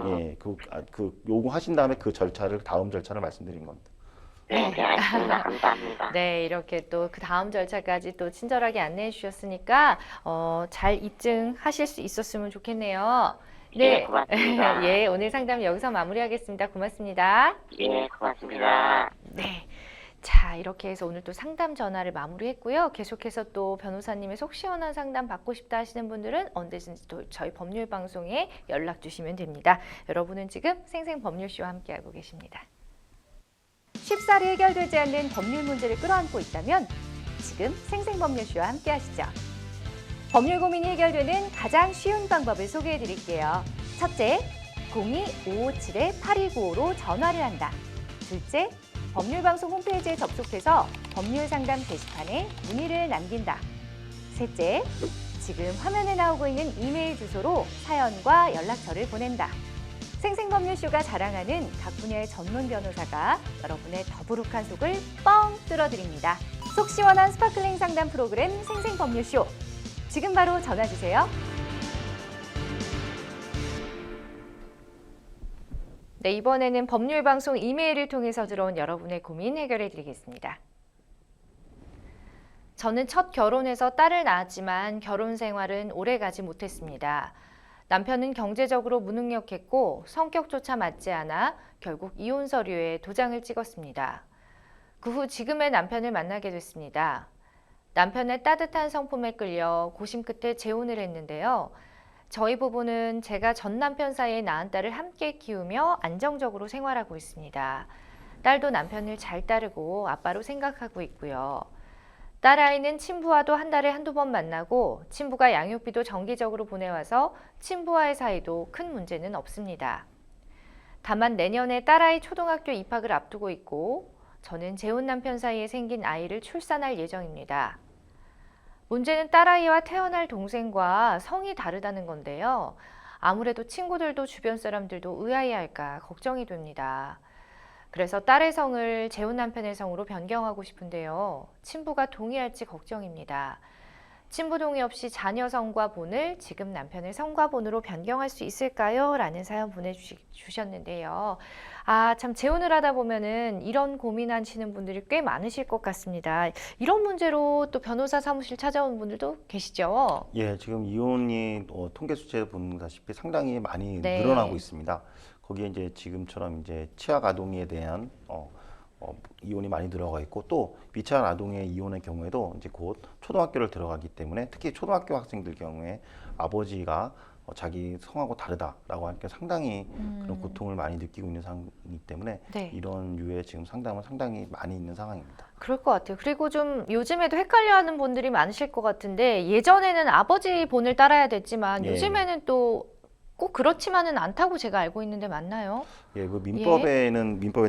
예, 요구하신 다음에 다음 절차를 말씀드린 겁니다. 네, 알겠습니다. 감사합니다. 네, 이렇게 또 그 다음 절차까지 또 친절하게 안내해 주셨으니까 잘 입증하실 수 있었으면 좋겠네요. 네, 고맙습니다. 예, 오늘 상담 여기서 마무리하겠습니다. 고맙습니다. 예, 고맙습니다. 네. 자, 이렇게 해서 오늘 또 상담 전화를 마무리했고요. 계속해서 또 변호사님의 속 시원한 상담 받고 싶다 하시는 분들은 언제든지 또 저희 법률 방송에 연락 주시면 됩니다. 여러분은 지금 생생법률쇼와 함께하고 계십니다. 쉽사리 해결되지 않는 법률 문제를 끌어안고 있다면 지금 생생법률쇼와 함께하시죠. 법률 고민이 해결되는 가장 쉬운 방법을 소개해 드릴게요. 첫째, 02-557-8295로 전화를 한다. 둘째, 법률방송 홈페이지에 접속해서 법률상담 게시판에 문의를 남긴다. 셋째, 지금 화면에 나오고 있는 이메일 주소로 사연과 연락처를 보낸다. 생생법률쇼가 자랑하는 각 분야의 전문 변호사가 여러분의 더부룩한 속을 뻥 뚫어드립니다. 속 시원한 스파클링 상담 프로그램 생생법률쇼. 지금 바로 전화 주세요. 네, 이번에는 법률방송 이메일을 통해서 들어온 여러분의 고민 해결해 드리겠습니다. 저는 첫 결혼해서 딸을 낳았지만 결혼 생활은 오래 가지 못했습니다. 남편은 경제적으로 무능력했고 성격조차 맞지 않아 결국 이혼 서류에 도장을 찍었습니다. 그 후 지금의 남편을 만나게 됐습니다. 남편의 따뜻한 성품에 끌려 고심 끝에 재혼을 했는데요. 저희 부부는 제가 전 남편 사이에 낳은 딸을 함께 키우며 안정적으로 생활하고 있습니다. 딸도 남편을 잘 따르고 아빠로 생각하고 있고요. 딸 아이는 친부와도 한 달에 한두 번 만나고 친부가 양육비도 정기적으로 보내와서 친부와의 사이도 큰 문제는 없습니다. 다만 내년에 딸아이 초등학교 입학을 앞두고 있고 저는 재혼 남편 사이에 생긴 아이를 출산할 예정입니다. 문제는 딸아이와 태어날 동생과 성이 다르다는 건데요. 아무래도 친구들도 주변 사람들도 의아해할까 걱정이 됩니다. 그래서 딸의 성을 재혼 남편의 성으로 변경하고 싶은데요. 친부가 동의할지 걱정입니다. 친부 동의 없이 자녀 성과 본을 지금 남편의 성과 본으로 변경할 수 있을까요? 라는 사연 보내주셨는데요. 참 재혼을 하다 보면은 이런 고민하시는 분들이 꽤 많으실 것 같습니다. 이런 문제로 또 변호사 사무실 찾아온 분들도 계시죠? 예, 지금 이혼이 통계 수치에 보다시피 상당히 많이 네. 늘어나고 있습니다. 거기에 이제 지금처럼 이제 취약 아동에 대한 이혼이 많이 들어가 있고 또 미취학 아동의 이혼의 경우에도 이제 곧 초등학교를 들어가기 때문에 특히 초등학교 학생들 경우에 아버지가 자기 성하고 다르다라고 하니까 상당히 그런 고통을 많이 느끼고 있는 상황이기 때문에 네. 이런 유의 지금 상담은 상당히 많이 있는 상황입니다. 그럴 것 같아요. 그리고 좀 요즘에도 헷갈려하는 분들이 많으실 것 같은데 예전에는 아버지 본을 따라야 됐지만 예. 요즘에는 또 꼭 그렇지만은 않다고 제가 알고 있는데 맞나요? 예, 그 민법에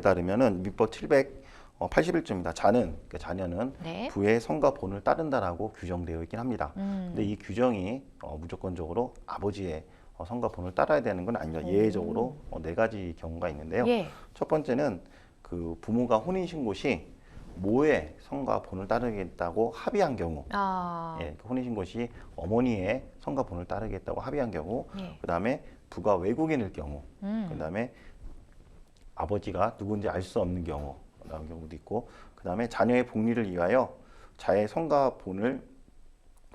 따르면은 민법 781조입니다. 그러니까 자녀는 네. 부의 성과 본을 따른다라고 규정되어 있긴 합니다. 근데 이 규정이 무조건적으로 아버지의 성과 본을 따라야 되는 건 아닙니다. 예외적으로 네 가지 경우가 있는데요. 예. 첫 번째는 그 부모가 혼인신고 시 모의 성과 본을 따르겠다고 합의한 경우, 예, 그 혼인신고 시 어머니의 성과 본을 따르겠다고 합의한 경우, 예. 그다음에 부가 외국인일 경우, 그다음에 아버지가 누군지 알 수 없는 경우, 그런 경우도 있고, 그다음에 자녀의 복리를 위하여 자의 성과 본을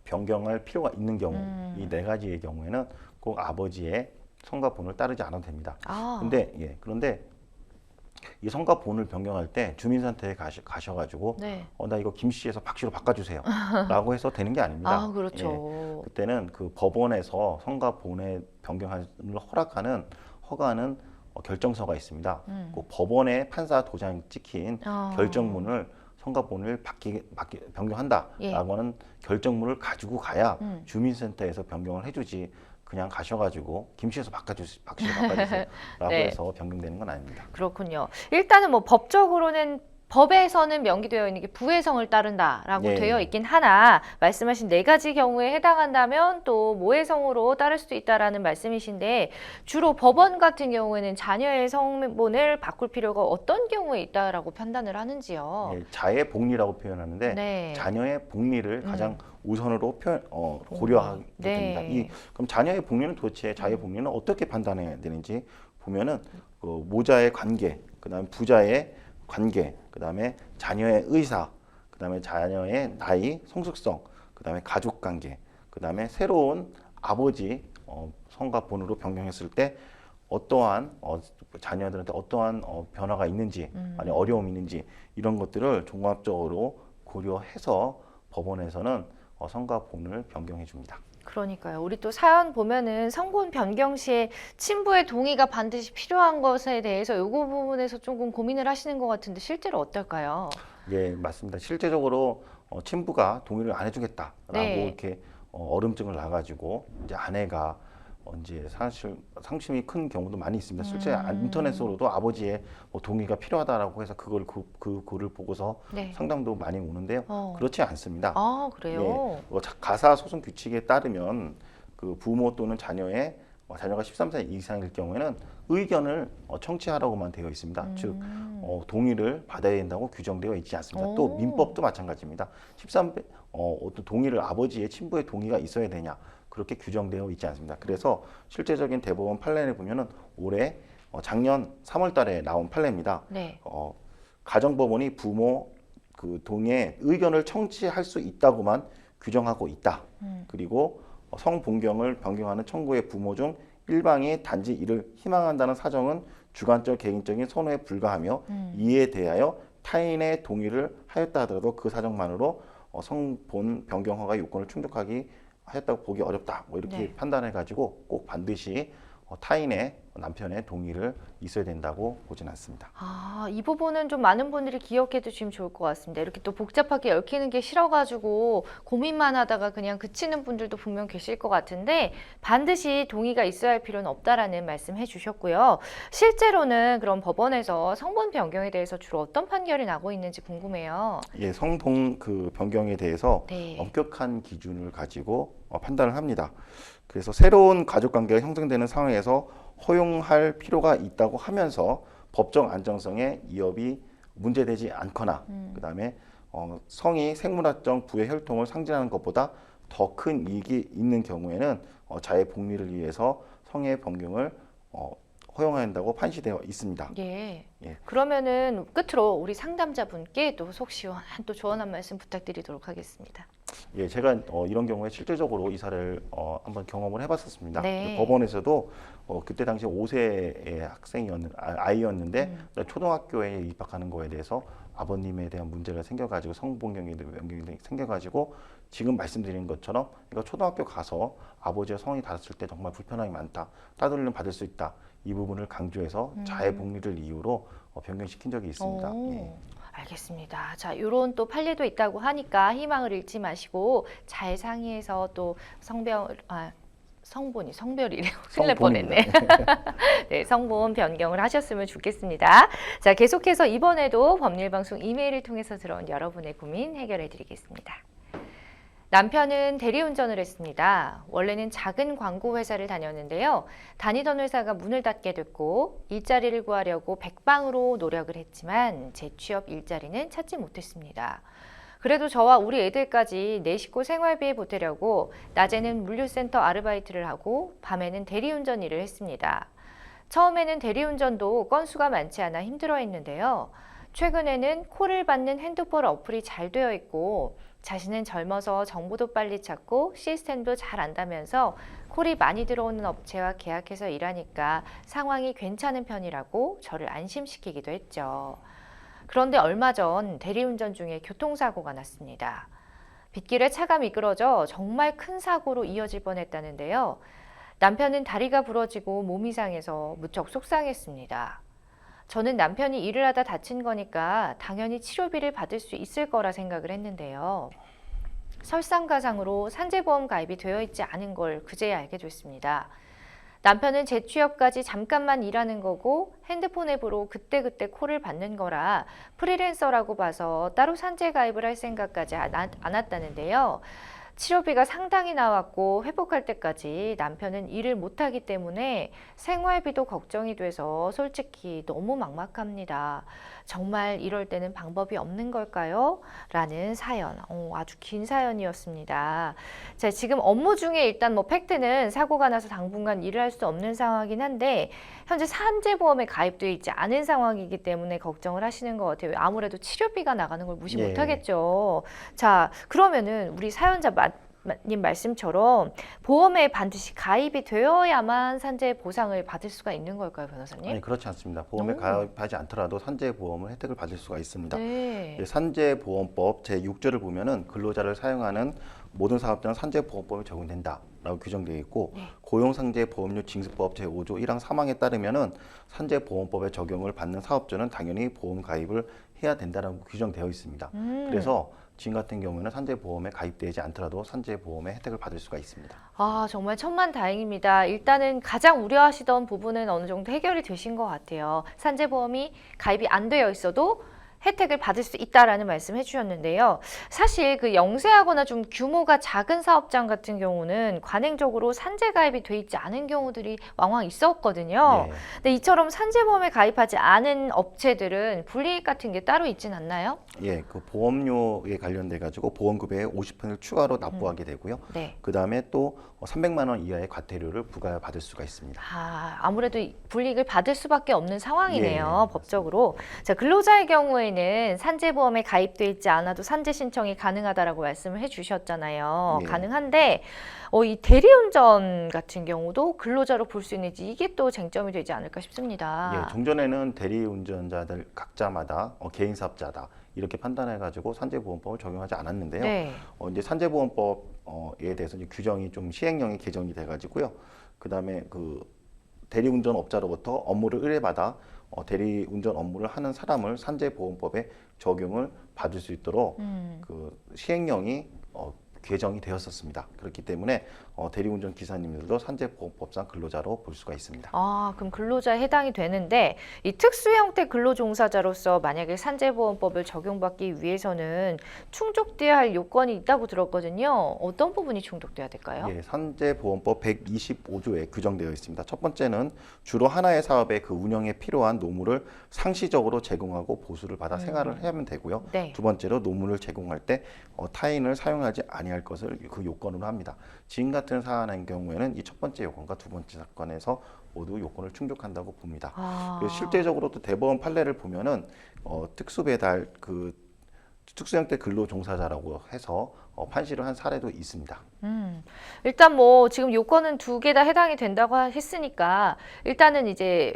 변경할 필요가 있는 경우, 이 네 가지의 경우에는 꼭 아버지의 성과 본을 따르지 않아도 됩니다. 그런데 이 성과 본을 변경할 때 주민센터에 가셔가지고 네. 나 이거 김씨에서 박씨로 바꿔주세요 라고 해서 되는 게 아닙니다. 그렇죠. 예, 그때는 그 법원에서 성과 본의 변경을 허락하는 허가는 결정서가 있습니다. 그 법원의 판사 도장 찍힌 결정문을 성과본을 변경한다라고 예. 하는 결정문을 가지고 가야 주민센터에서 변경을 해주지 그냥 가셔가지고 김씨에서 박씨로 바꿔주세요라고 네. 해서 변경되는 건 아닙니다. 그렇군요. 일단은 뭐 법적으로는 법에서는 명기되어 있는 게 부의 성을 따른다라고 예. 되어 있긴 하나 말씀하신 네 가지 경우에 해당한다면 또 모의 성으로 따를 수도 있다라는 말씀이신데 주로 법원 같은 경우에는 자녀의 성본을 바꿀 필요가 어떤 경우에 있다라고 판단을 하는지요? 예, 자의 복리라고 표현하는데 네. 자녀의 복리를 가장 우선으로 고려하게 됩니다. 네. 그럼 자녀의 복리는 도대체 자의 복리는 어떻게 판단해야 되는지 보면은 모자의 관계, 그다음에 부자의 관계, 그다음에 자녀의 의사, 그다음에 자녀의 나이, 성숙성, 그다음에 가족 관계, 그다음에 새로운 아버지 성과 본으로 변경했을 때 어떠한 자녀들한테 어떠한 변화가 있는지 아니 어려움이 있는지 이런 것들을 종합적으로 고려해서 법원에서는 성과 본을 변경해 줍니다. 그러니까요. 우리 또 사연 보면은 성본 변경 시에 친부의 동의가 반드시 필요한 것에 대해서 요거 부분에서 조금 고민을 하시는 것 같은데 실제로 어떨까요? 예, 맞습니다. 실제적으로 친부가 동의를 안 해주겠다라고 네. 이렇게 얼음증을 놔가지고 이제 아내가 이제 사실 상심이 큰 경우도 많이 있습니다. 실제 인터넷으로도 아버지의 동의가 필요하다라고 해서 그걸 그 글을 보고서 네. 상담도 많이 오는데요. 그렇지 않습니다. 그래요? 가사 소송 규칙에 따르면 그 부모 또는 자녀가 13歳이상일 경우에는 의견을 청취하라고만 되어 있습니다. 즉 동의를 받아야 된다고 규정되어 있지 않습니다. 또 민법도 마찬가지입니다. 어떤 동의를 아버지의 친부의 동의가 있어야 되냐 그렇게 규정되어 있지 않습니다. 그래서 실제적인 대법원 판례를 보면은 올해 작년 3월달에 나온 판례입니다. 네. 가정법원이 부모 그 동의의 의견을 청취할 수 있다고만 규정하고 있다. 그리고 성본경을 변경하는 청구의 부모 중 일방이 단지 이를 희망한다는 사정은 주관적 개인적인 선호에 불과하며 이에 대하여 타인의 동의를 하였다 하더라도 그 사정만으로 성본 변경 허가 요건을 충족하기 하였다고 보기 어렵다. 뭐 이렇게 네. 판단해가지고 꼭 반드시 타인의 남편의 동의를 있어야 된다고 보진 않습니다. 이 부분은 좀 많은 분들이 기억해 두시면 좋을 것 같습니다. 이렇게 또 복잡하게 얽히는 게 싫어가지고 고민만 하다가 그냥 그치는 분들도 분명 계실 것 같은데 반드시 동의가 있어야 할 필요는 없다라는 말씀 해주셨고요. 실제로는 그럼 법원에서 성본 변경에 대해서 주로 어떤 판결이 나고 있는지 궁금해요. 예, 성본 그 변경에 대해서 네. 엄격한 기준을 가지고 판단을 합니다. 그래서 새로운 가족 관계가 형성되는 상황에서 허용할 필요가 있다고 하면서 법적 안정성에 이업이 문제되지 않거나 그다음에 성이 생물학적 부의 혈통을 상징하는 것보다 더 큰 이익이 있는 경우에는 자의 복리를 위해서 성의 변경을 허용해야 한다고 판시되어 있습니다. 예. 예. 그러면은 끝으로 우리 상담자분께 또 속 시원한 또 조언 한 말씀 부탁드리도록 하겠습니다. 예, 제가 이런 경우에 실질적으로 이 사례를 한번 경험을 해봤었습니다. 네. 법원에서도 그때 당시 5세의 아이였는데 초등학교에 입학하는 거에 대해서 아버님에 대한 문제가 생겨가지고 성본경이 생겨가지고 지금 말씀드린 것처럼 이거 초등학교 가서 아버지의 성이 닿았을 때 정말 불편함이 많다, 따돌림 받을 수 있다, 이 부분을 강조해서 자의 복리를 이유로 변경시킨 적이 있습니다. 예. 알겠습니다. 자, 이런 또 판례도 있다고 하니까 희망을 잃지 마시고 잘 상의해서 또 성별이래요. 큰일 날 뻔했네. 네, 성본 변경을 하셨으면 좋겠습니다. 자, 계속해서 이번에도 법률방송 이메일을 통해서 들어온 여러분의 고민 해결해 드리겠습니다. 남편은 대리운전을 했습니다. 원래는 작은 광고 회사를 다녔는데요. 다니던 회사가 문을 닫게 됐고 일자리를 구하려고 백방으로 노력을 했지만 재취업 일자리는 찾지 못했습니다. 그래도 저와 우리 애들까지 내 식구 생활비에 보태려고 낮에는 물류센터 아르바이트를 하고 밤에는 대리운전 일을 했습니다. 처음에는 대리운전도 건수가 많지 않아 힘들어했는데요. 최근에는 콜을 받는 핸드폰 어플이 잘 되어 있고 자신은 젊어서 정보도 빨리 찾고 시스템도 잘 안다면서 콜이 많이 들어오는 업체와 계약해서 일하니까 상황이 괜찮은 편이라고 저를 안심시키기도 했죠. 그런데 얼마 전 대리운전 중에 교통사고가 났습니다. 빗길에 차가 미끄러져 정말 큰 사고로 이어질 뻔했다는데요. 남편은 다리가 부러지고 몸이 상해서 무척 속상했습니다. 저는 남편이 일을 하다 다친 거니까 당연히 치료비를 받을 수 있을 거라 생각을 했는데요. 설상가상으로 산재보험 가입이 되어 있지 않은 걸 그제야 알게 됐습니다. 남편은 재취업까지 잠깐만 일하는 거고 핸드폰 앱으로 그때그때 콜을 받는 거라 프리랜서라고 봐서 따로 산재 가입을 할 생각까지 않았다는데요. 치료비가 상당히 나왔고 회복할 때까지 남편은 일을 못하기 때문에 생활비도 걱정이 돼서 솔직히 너무 막막합니다. 정말 이럴 때는 방법이 없는 걸까요? 라는 사연, 아주 긴 사연이었습니다. 자, 지금 업무 중에 일단 팩트는 사고가 나서 당분간 일을 할 수 없는 상황이긴 한데 현재 산재보험에 가입되어 있지 않은 상황이기 때문에 걱정을 하시는 것 같아요. 아무래도 치료비가 나가는 걸 무시 예. 못하겠죠. 자, 그러면은 우리 사연자 님 말씀처럼 보험에 반드시 가입이 되어야만 산재 보상을 받을 수가 있는 걸까요, 변호사님? 아니, 그렇지 않습니다. 보험에 가입하지 않더라도 산재보험을 혜택을 받을 수가 있습니다. 네. 산재보험법 제6조를 보면은 근로자를 사용하는 모든 사업자는 산재보험법에 적용된다라고 규정되어 있고 고용상재보험료 징수법 제5조 1항 3항에 따르면은 산재보험법에 적용을 받는 사업자는 당연히 보험 가입을 해야 된다라고 규정되어 있습니다. 그래서 지금 같은 경우에는 산재보험에 가입되지 않더라도 산재보험의 혜택을 받을 수가 있습니다. 정말 천만다행입니다. 일단은 가장 우려하시던 부분은 어느 정도 해결이 되신 것 같아요. 산재보험이 가입이 안 되어 있어도 혜택을 받을 수 있다라는 말씀 해주셨는데요. 사실 그 영세하거나 좀 규모가 작은 사업장 같은 경우는 관행적으로 산재 가입이 돼 있지 않은 경우들이 왕왕 있었거든요. 예. 근데 이처럼 산재보험에 가입하지 않은 업체들은 불이익 같은 게 따로 있진 않나요? 예, 그 보험료에 관련돼 가지고 보험급여의 50%를 추가로 납부하게 되고요. 네. 그 다음에 또 300만 원 이하의 과태료를 부과받을 수가 있습니다. 아무래도 불이익을 받을 수밖에 없는 상황이네요. 예, 법적으로. 자, 근로자의 경우에 경우에는 산재보험에 가입돼 있지 않아도 산재 신청이 가능하다라고 말씀을 해주셨잖아요. 예. 가능한데 이 대리운전 같은 경우도 근로자로 볼 수 있는지 이게 또 쟁점이 되지 않을까 싶습니다. 예, 종전에는 대리운전자들 각자마다 개인사업자다 이렇게 판단해가지고 산재보험법을 적용하지 않았는데요. 네. 이제 산재보험법에 대해서 이제 규정이 좀 시행령이 개정이 돼가지고요. 그다음에 그 대리운전업자로부터 업무를 의뢰받아 대리운전 업무를 하는 사람을 산재보험법에 적용을 받을 수 있도록 그 시행령이 개정이 되었었습니다. 그렇기 때문에 대리운전 기사님들도 산재보험법상 근로자로 볼 수가 있습니다. 그럼 근로자에 해당이 되는데 이 특수 형태 근로종사자로서 만약에 산재보험법을 적용받기 위해서는 충족돼야 할 요건이 있다고 들었거든요. 어떤 부분이 충족돼야 될까요? 예, 산재보험법 125조에 규정되어 있습니다. 첫 번째는 주로 하나의 사업의 그 운영에 필요한 노무를 상시적으로 제공하고 보수를 받아 생활을 하면 되고요. 네. 두 번째로 노무를 제공할 때 타인을 사용하지 아니할 것을 그 요건으로 합니다. 지금 같은 사안의 경우에는 이 첫 번째 요건과 두 번째 사건에서 모두 요건을 충족한다고 봅니다. 그래서 실제적으로 또 대법원 판례를 보면은 특수배달 그 특수형태 근로종사자라고 해서 판시를 한 사례도 있습니다. 일단 뭐 지금 요건은 두 개 다 해당이 된다고 했으니까 일단은 이제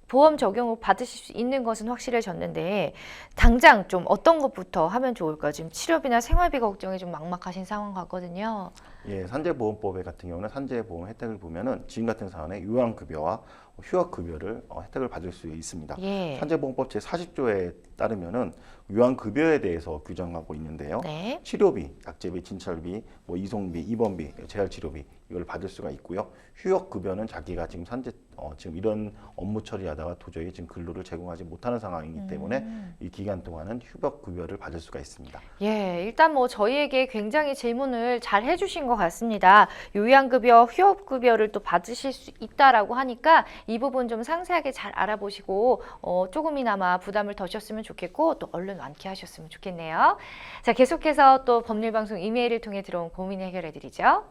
보험 적용을 받으실 수 있는 것은 확실해졌는데 당장 좀 어떤 것부터 하면 좋을까? 지금 치료비나 생활비 걱정이 좀 막막하신 상황 같거든요. 예, 산재보험법에 같은 경우는 산재보험 혜택을 보면은 지금 같은 사안에 요양급여와 휴학급여를 혜택을 받을 수 있습니다. 예. 산재보험법 제40조에 따르면은 요양급여에 대해서 규정하고 있는데요. 네. 치료비, 약제비, 진찰비, 뭐 이송비, 입원비, 재활치료비 이걸 받을 수가 있고요. 휴학급여는 자기가 지금 지금 이런 업무 처리하다가 도저히 지금 근로를 제공하지 못하는 상황이기 때문에 이 기간 동안은 휴학급여를 받을 수가 있습니다. 예, 일단 뭐 저희에게 굉장히 질문을 잘 해주신 것 같습니다. 요양급여, 휴업급여를 또 받으실 수 있다라고 하니까 이 부분 좀 상세하게 잘 알아보시고 조금이나마 부담을 덜으셨으면 좋겠고 또 얼른 완쾌하셨으면 좋겠네요. 자, 계속해서 또 법률방송 이메일을 통해 들어온 고민 해결해드리죠.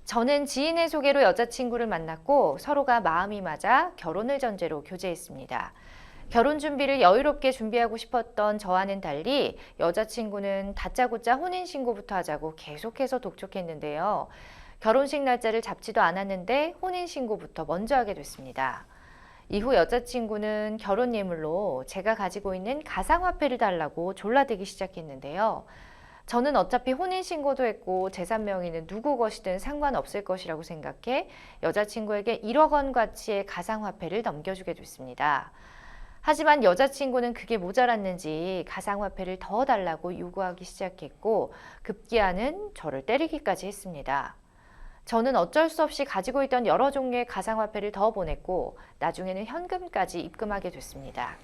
저는 지인의 소개로 여자친구를 만났고 서로가 마음이 맞아 결혼을 전제로 교제했습니다. 결혼 준비를 여유롭게 준비하고 싶었던 저와는 달리 여자친구는 다짜고짜 혼인신고부터 하자고 계속해서 독촉했는데요. 결혼식 날짜를 잡지도 않았는데 혼인신고부터 먼저 하게 됐습니다. 이후 여자친구는 결혼 예물로 제가 가지고 있는 가상화폐를 달라고 졸라대기 시작했는데요. 저는 어차피 혼인신고도 했고 재산 명의는 누구 것이든 상관없을 것이라고 생각해 여자친구에게 1억 원 가치의 가상화폐를 넘겨주게 됐습니다. 하지만 여자친구는 그게 모자랐는지 가상화폐를 더 달라고 요구하기 시작했고 급기야는 저를 때리기까지 했습니다. 저는 어쩔 수 없이 가지고 있던 여러 종류의 가상화폐를 더 보냈고 나중에는 현금까지 입금하게 됐습니다.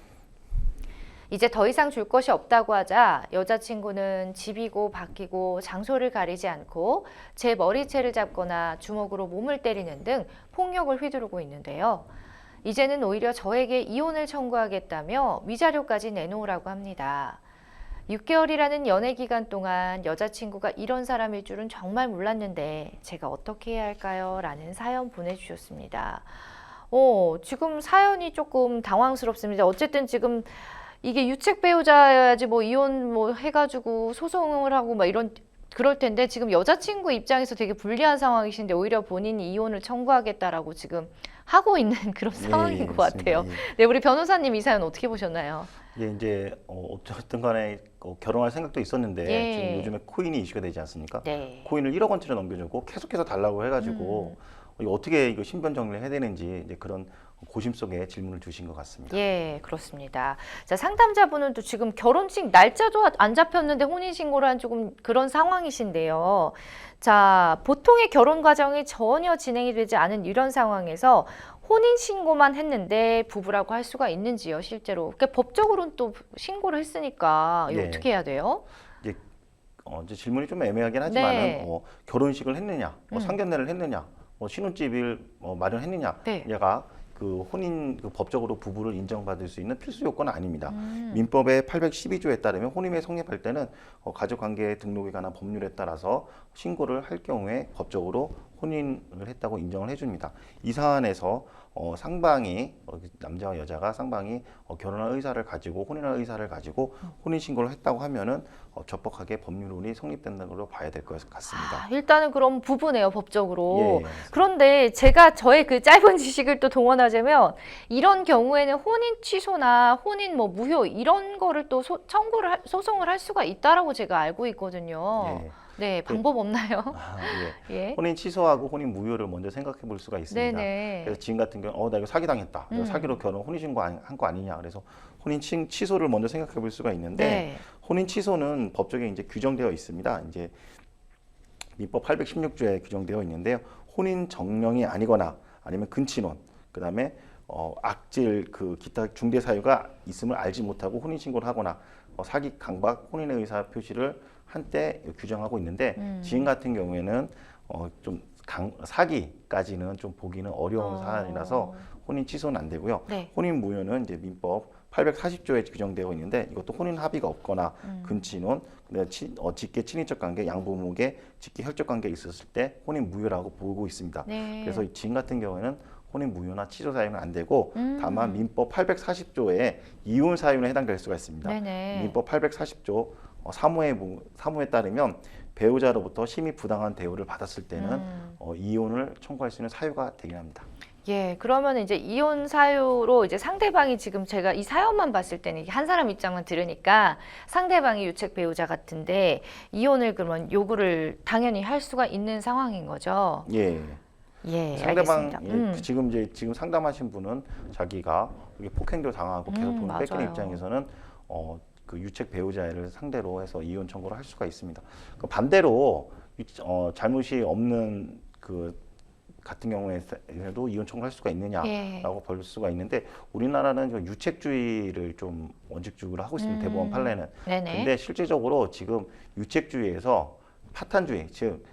이제 더 이상 줄 것이 없다고 하자 여자친구는 집이고 밖이고 장소를 가리지 않고 제 머리채를 잡거나 주먹으로 몸을 때리는 등 폭력을 휘두르고 있는데요. 이제는 오히려 저에게 이혼을 청구하겠다며 위자료까지 내놓으라고 합니다. 6개월이라는 연애 기간 동안 여자친구가 이런 사람일 줄은 정말 몰랐는데 제가 어떻게 해야 할까요? 라는 사연 보내주셨습니다. 지금 사연이 조금 당황스럽습니다. 어쨌든 지금 이게 유책 배우자여야지 뭐 이혼 뭐 해가지고 소송을 하고 막 그럴 텐데 지금 여자친구 입장에서 되게 불리한 상황이신데 오히려 본인이 이혼을 청구하겠다라고 지금 하고 있는 그런 상황인 것 같아요. 네, 우리 변호사님 이 사연 어떻게 보셨나요? 예, 이제 어쨌든 간에 결혼할 생각도 있었는데 지금 요즘에 코인이 이슈가 되지 않습니까? 네. 코인을 1억 원치를 넘겨주고 계속해서 달라고 해가지고 어떻게 이거 신변 정리를 해야 되는지 이제 그런 고심 속에 질문을 주신 것 같습니다. 예, 그렇습니다. 자, 상담자분은 또 지금 결혼식 날짜도 안 잡혔는데 혼인신고를 한 조금 그런 상황이신데요. 자, 보통의 결혼 과정이 전혀 진행이 되지 않은 이런 상황에서 혼인신고만 했는데 부부라고 할 수가 있는지요, 실제로? 그러니까 법적으로는 또 신고를 했으니까 이거 어떻게 해야 돼요? 이제 질문이 좀 애매하긴 하지만은 네. 결혼식을 했느냐, 상견례를 했느냐, 신혼집을 마련했느냐, 얘가 그 혼인 법적으로 부부를 인정받을 수 있는 필수 요건은 아닙니다. 민법의 812조에 따르면 혼인에 성립할 때는 가족관계 등록에 관한 법률에 따라서 신고를 할 경우에 법적으로 혼인을 했다고 인정을 해줍니다. 이 사안에서 상방이 남자와 여자가 상방이 결혼할 의사를 가지고 혼인할 의사를 가지고 혼인 신고를 했다고 하면은 적법하게 법률론이 성립된다는 걸로 봐야 될 것 같습니다. 일단은 그럼 부부네요, 법적으로. 예. 그런데 제가 저의 그 짧은 지식을 또 동원하자면 이런 경우에는 혼인 취소나 혼인 뭐 무효 이런 거를 또 소송을 할 수가 있다라고 제가 알고 있거든요. 예. 네, 방법 없나요? 예. 예. 혼인 취소하고 혼인 무효를 먼저 생각해 볼 수가 있습니다. 네네. 그래서 지금 같은 경우 나 이거 사기 당했다. 이거 사기로 결혼 혼인 신고 한 거 아니냐. 그래서 혼인 취소를 먼저 생각해 볼 수가 있는데 네. 혼인 취소는 법적에 이제 규정되어 있습니다. 이제 민법 816조에 규정되어 있는데요. 혼인 정령이 아니거나 아니면 근친혼, 그다음에 악질 기타 중대 사유가 있음을 알지 못하고 혼인 신고를 하거나 사기, 강박, 혼인의 의사 표시를 한때 규정하고 있는데 지금 같은 경우에는 좀 사기까지는 좀 보기는 어려운 사안이라서 혼인 취소는 안 되고요. 네. 혼인 무효는 이제 민법 840조에 규정되어 있는데 이것도 혼인 합의가 없거나 근친혼, 직계 친인척 관계, 양부모계 직계 혈족 관계 있었을 때 혼인 무효라고 보고 있습니다. 네. 그래서 지금 같은 경우에는 혼인 무효나 취소 사유는 안 되고 다만 민법 840조에 이혼 사유는 해당될 수가 있습니다. 네네. 민법 840조 사무에 따르면 배우자로부터 심히 부당한 대우를 받았을 때는 이혼을 청구할 수 있는 사유가 되긴 합니다. 예, 그러면 이제 이혼 사유로 이제 상대방이 지금 제가 이 사연만 봤을 때는 이게 한 사람 입장만 들으니까 상대방이 유책 배우자 같은데 이혼을 그러면 요구를 당연히 할 수가 있는 상황인 거죠. 예. 예, 상대방 알겠습니다. 지금 상담하신 분은 자기가 이게 폭행도 당하고 계속 돈을 뺏기는 맞아요. 입장에서는 그 유책 배우자를 상대로 해서 이혼 청구를 할 수가 있습니다. 반대로 잘못이 없는 같은 경우에도 이혼 청구를 할 수가 있느냐라고 예. 볼 수가 있는데 우리나라는 좀 유책주의를 좀 원칙주의로 하고 있습니다. 대법원 판례는. 네네. 근데 실질적으로 지금 유책주의에서 파탄주의, 즉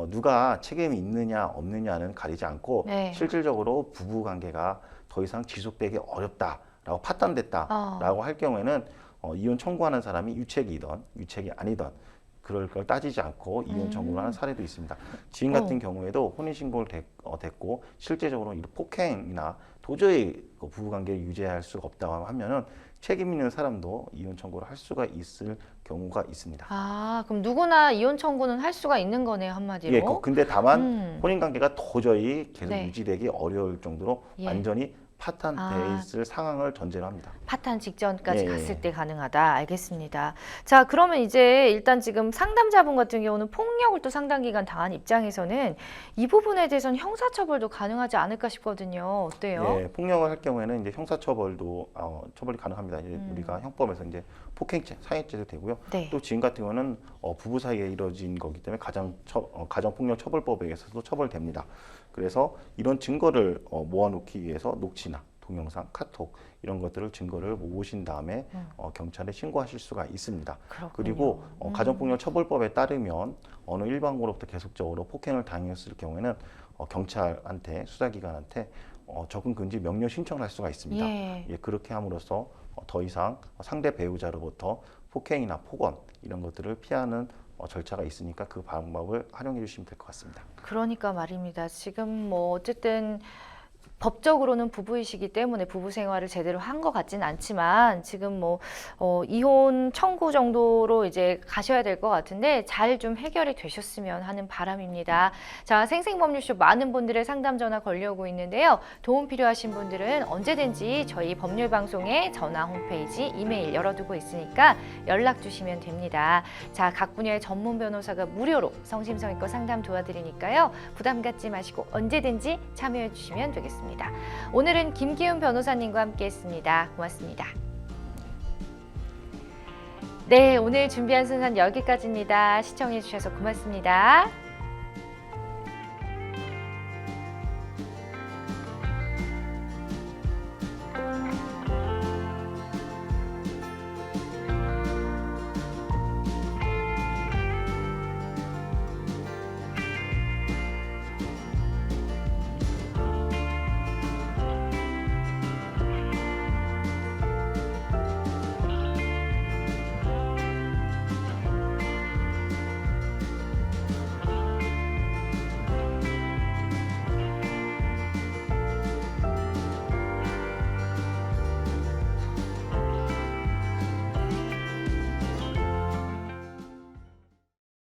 누가 책임이 있느냐 없느냐는 가리지 않고 네. 실질적으로 부부 관계가 더 이상 지속되기 어렵다라고 파탄됐다라고 할 경우에는 이혼 청구하는 사람이 유책이든 유책이 아니든 그럴 걸 따지지 않고 이혼 청구를 하는 사례도 있습니다. 지금 같은 경우에도 혼인신고를 됐고 실제적으로 이 폭행이나 도저히 부부관계를 유지할 수가 없다고 하면은 책임 있는 사람도 이혼 청구를 할 수가 있을 경우가 있습니다. 아, 그럼 누구나 이혼 청구는 할 수가 있는 거네요, 한마디로. 예, 근데 다만 혼인관계가 도저히 계속 네. 유지되기 어려울 정도로 예. 완전히 완전히 파탄돼 있을 상황을 전제로 합니다. 파탄 직전까지 예. 갔을 때 가능하다. 알겠습니다. 자, 그러면 이제 일단 지금 상담자분 같은 경우는 폭력을 또 상당 기간 당한 입장에서는 이 부분에 대해서는 형사처벌도 가능하지 않을까 싶거든요. 어때요? 예, 폭력을 할 경우에는 이제 형사처벌도 처벌이 가능합니다. 이제 우리가 형법에서 이제 폭행죄, 사회죄도 되고요. 네. 또 지금 같은 경우는 부부 사이에 이루어진 거기 때문에 가정폭력처벌법에 의해서도 처벌됩니다. 그래서 이런 증거를 모아놓기 위해서 녹취나 동영상, 카톡 이런 것들을 증거를 모으신 다음에 경찰에 신고하실 수가 있습니다. 그렇군요. 그리고 가정폭력처벌법에 따르면 어느 일방으로부터 계속적으로 폭행을 당했을 경우에는 경찰한테 수사기관한테 접근금지 명령 신청을 할 수가 있습니다. 예. 예, 그렇게 함으로써 더 이상 상대 배우자로부터 폭행이나 폭언 이런 것들을 피하는 절차가 있으니까 그 방법을 활용해 주시면 될 것 같습니다. 그러니까 말입니다. 지금 뭐 어쨌든 법적으로는 부부이시기 때문에 부부 생활을 제대로 한 것 같지는 않지만 지금 뭐 이혼 청구 정도로 이제 가셔야 될 것 같은데 잘 좀 해결이 되셨으면 하는 바람입니다. 자, 생생법률쇼 많은 분들의 상담 전화 걸려오고 있는데요. 도움 필요하신 분들은 언제든지 저희 법률방송에 전화, 홈페이지, 이메일 열어두고 있으니까 연락 주시면 됩니다. 자, 각 분야의 전문 변호사가 무료로 성심성의껏 상담 도와드리니까요. 부담 갖지 마시고 언제든지 참여해 주시면 되겠습니다. 오늘은 김기훈 변호사님과 함께했습니다. 고맙습니다. 네, 오늘 준비한 순서는 여기까지입니다. 시청해 주셔서 고맙습니다.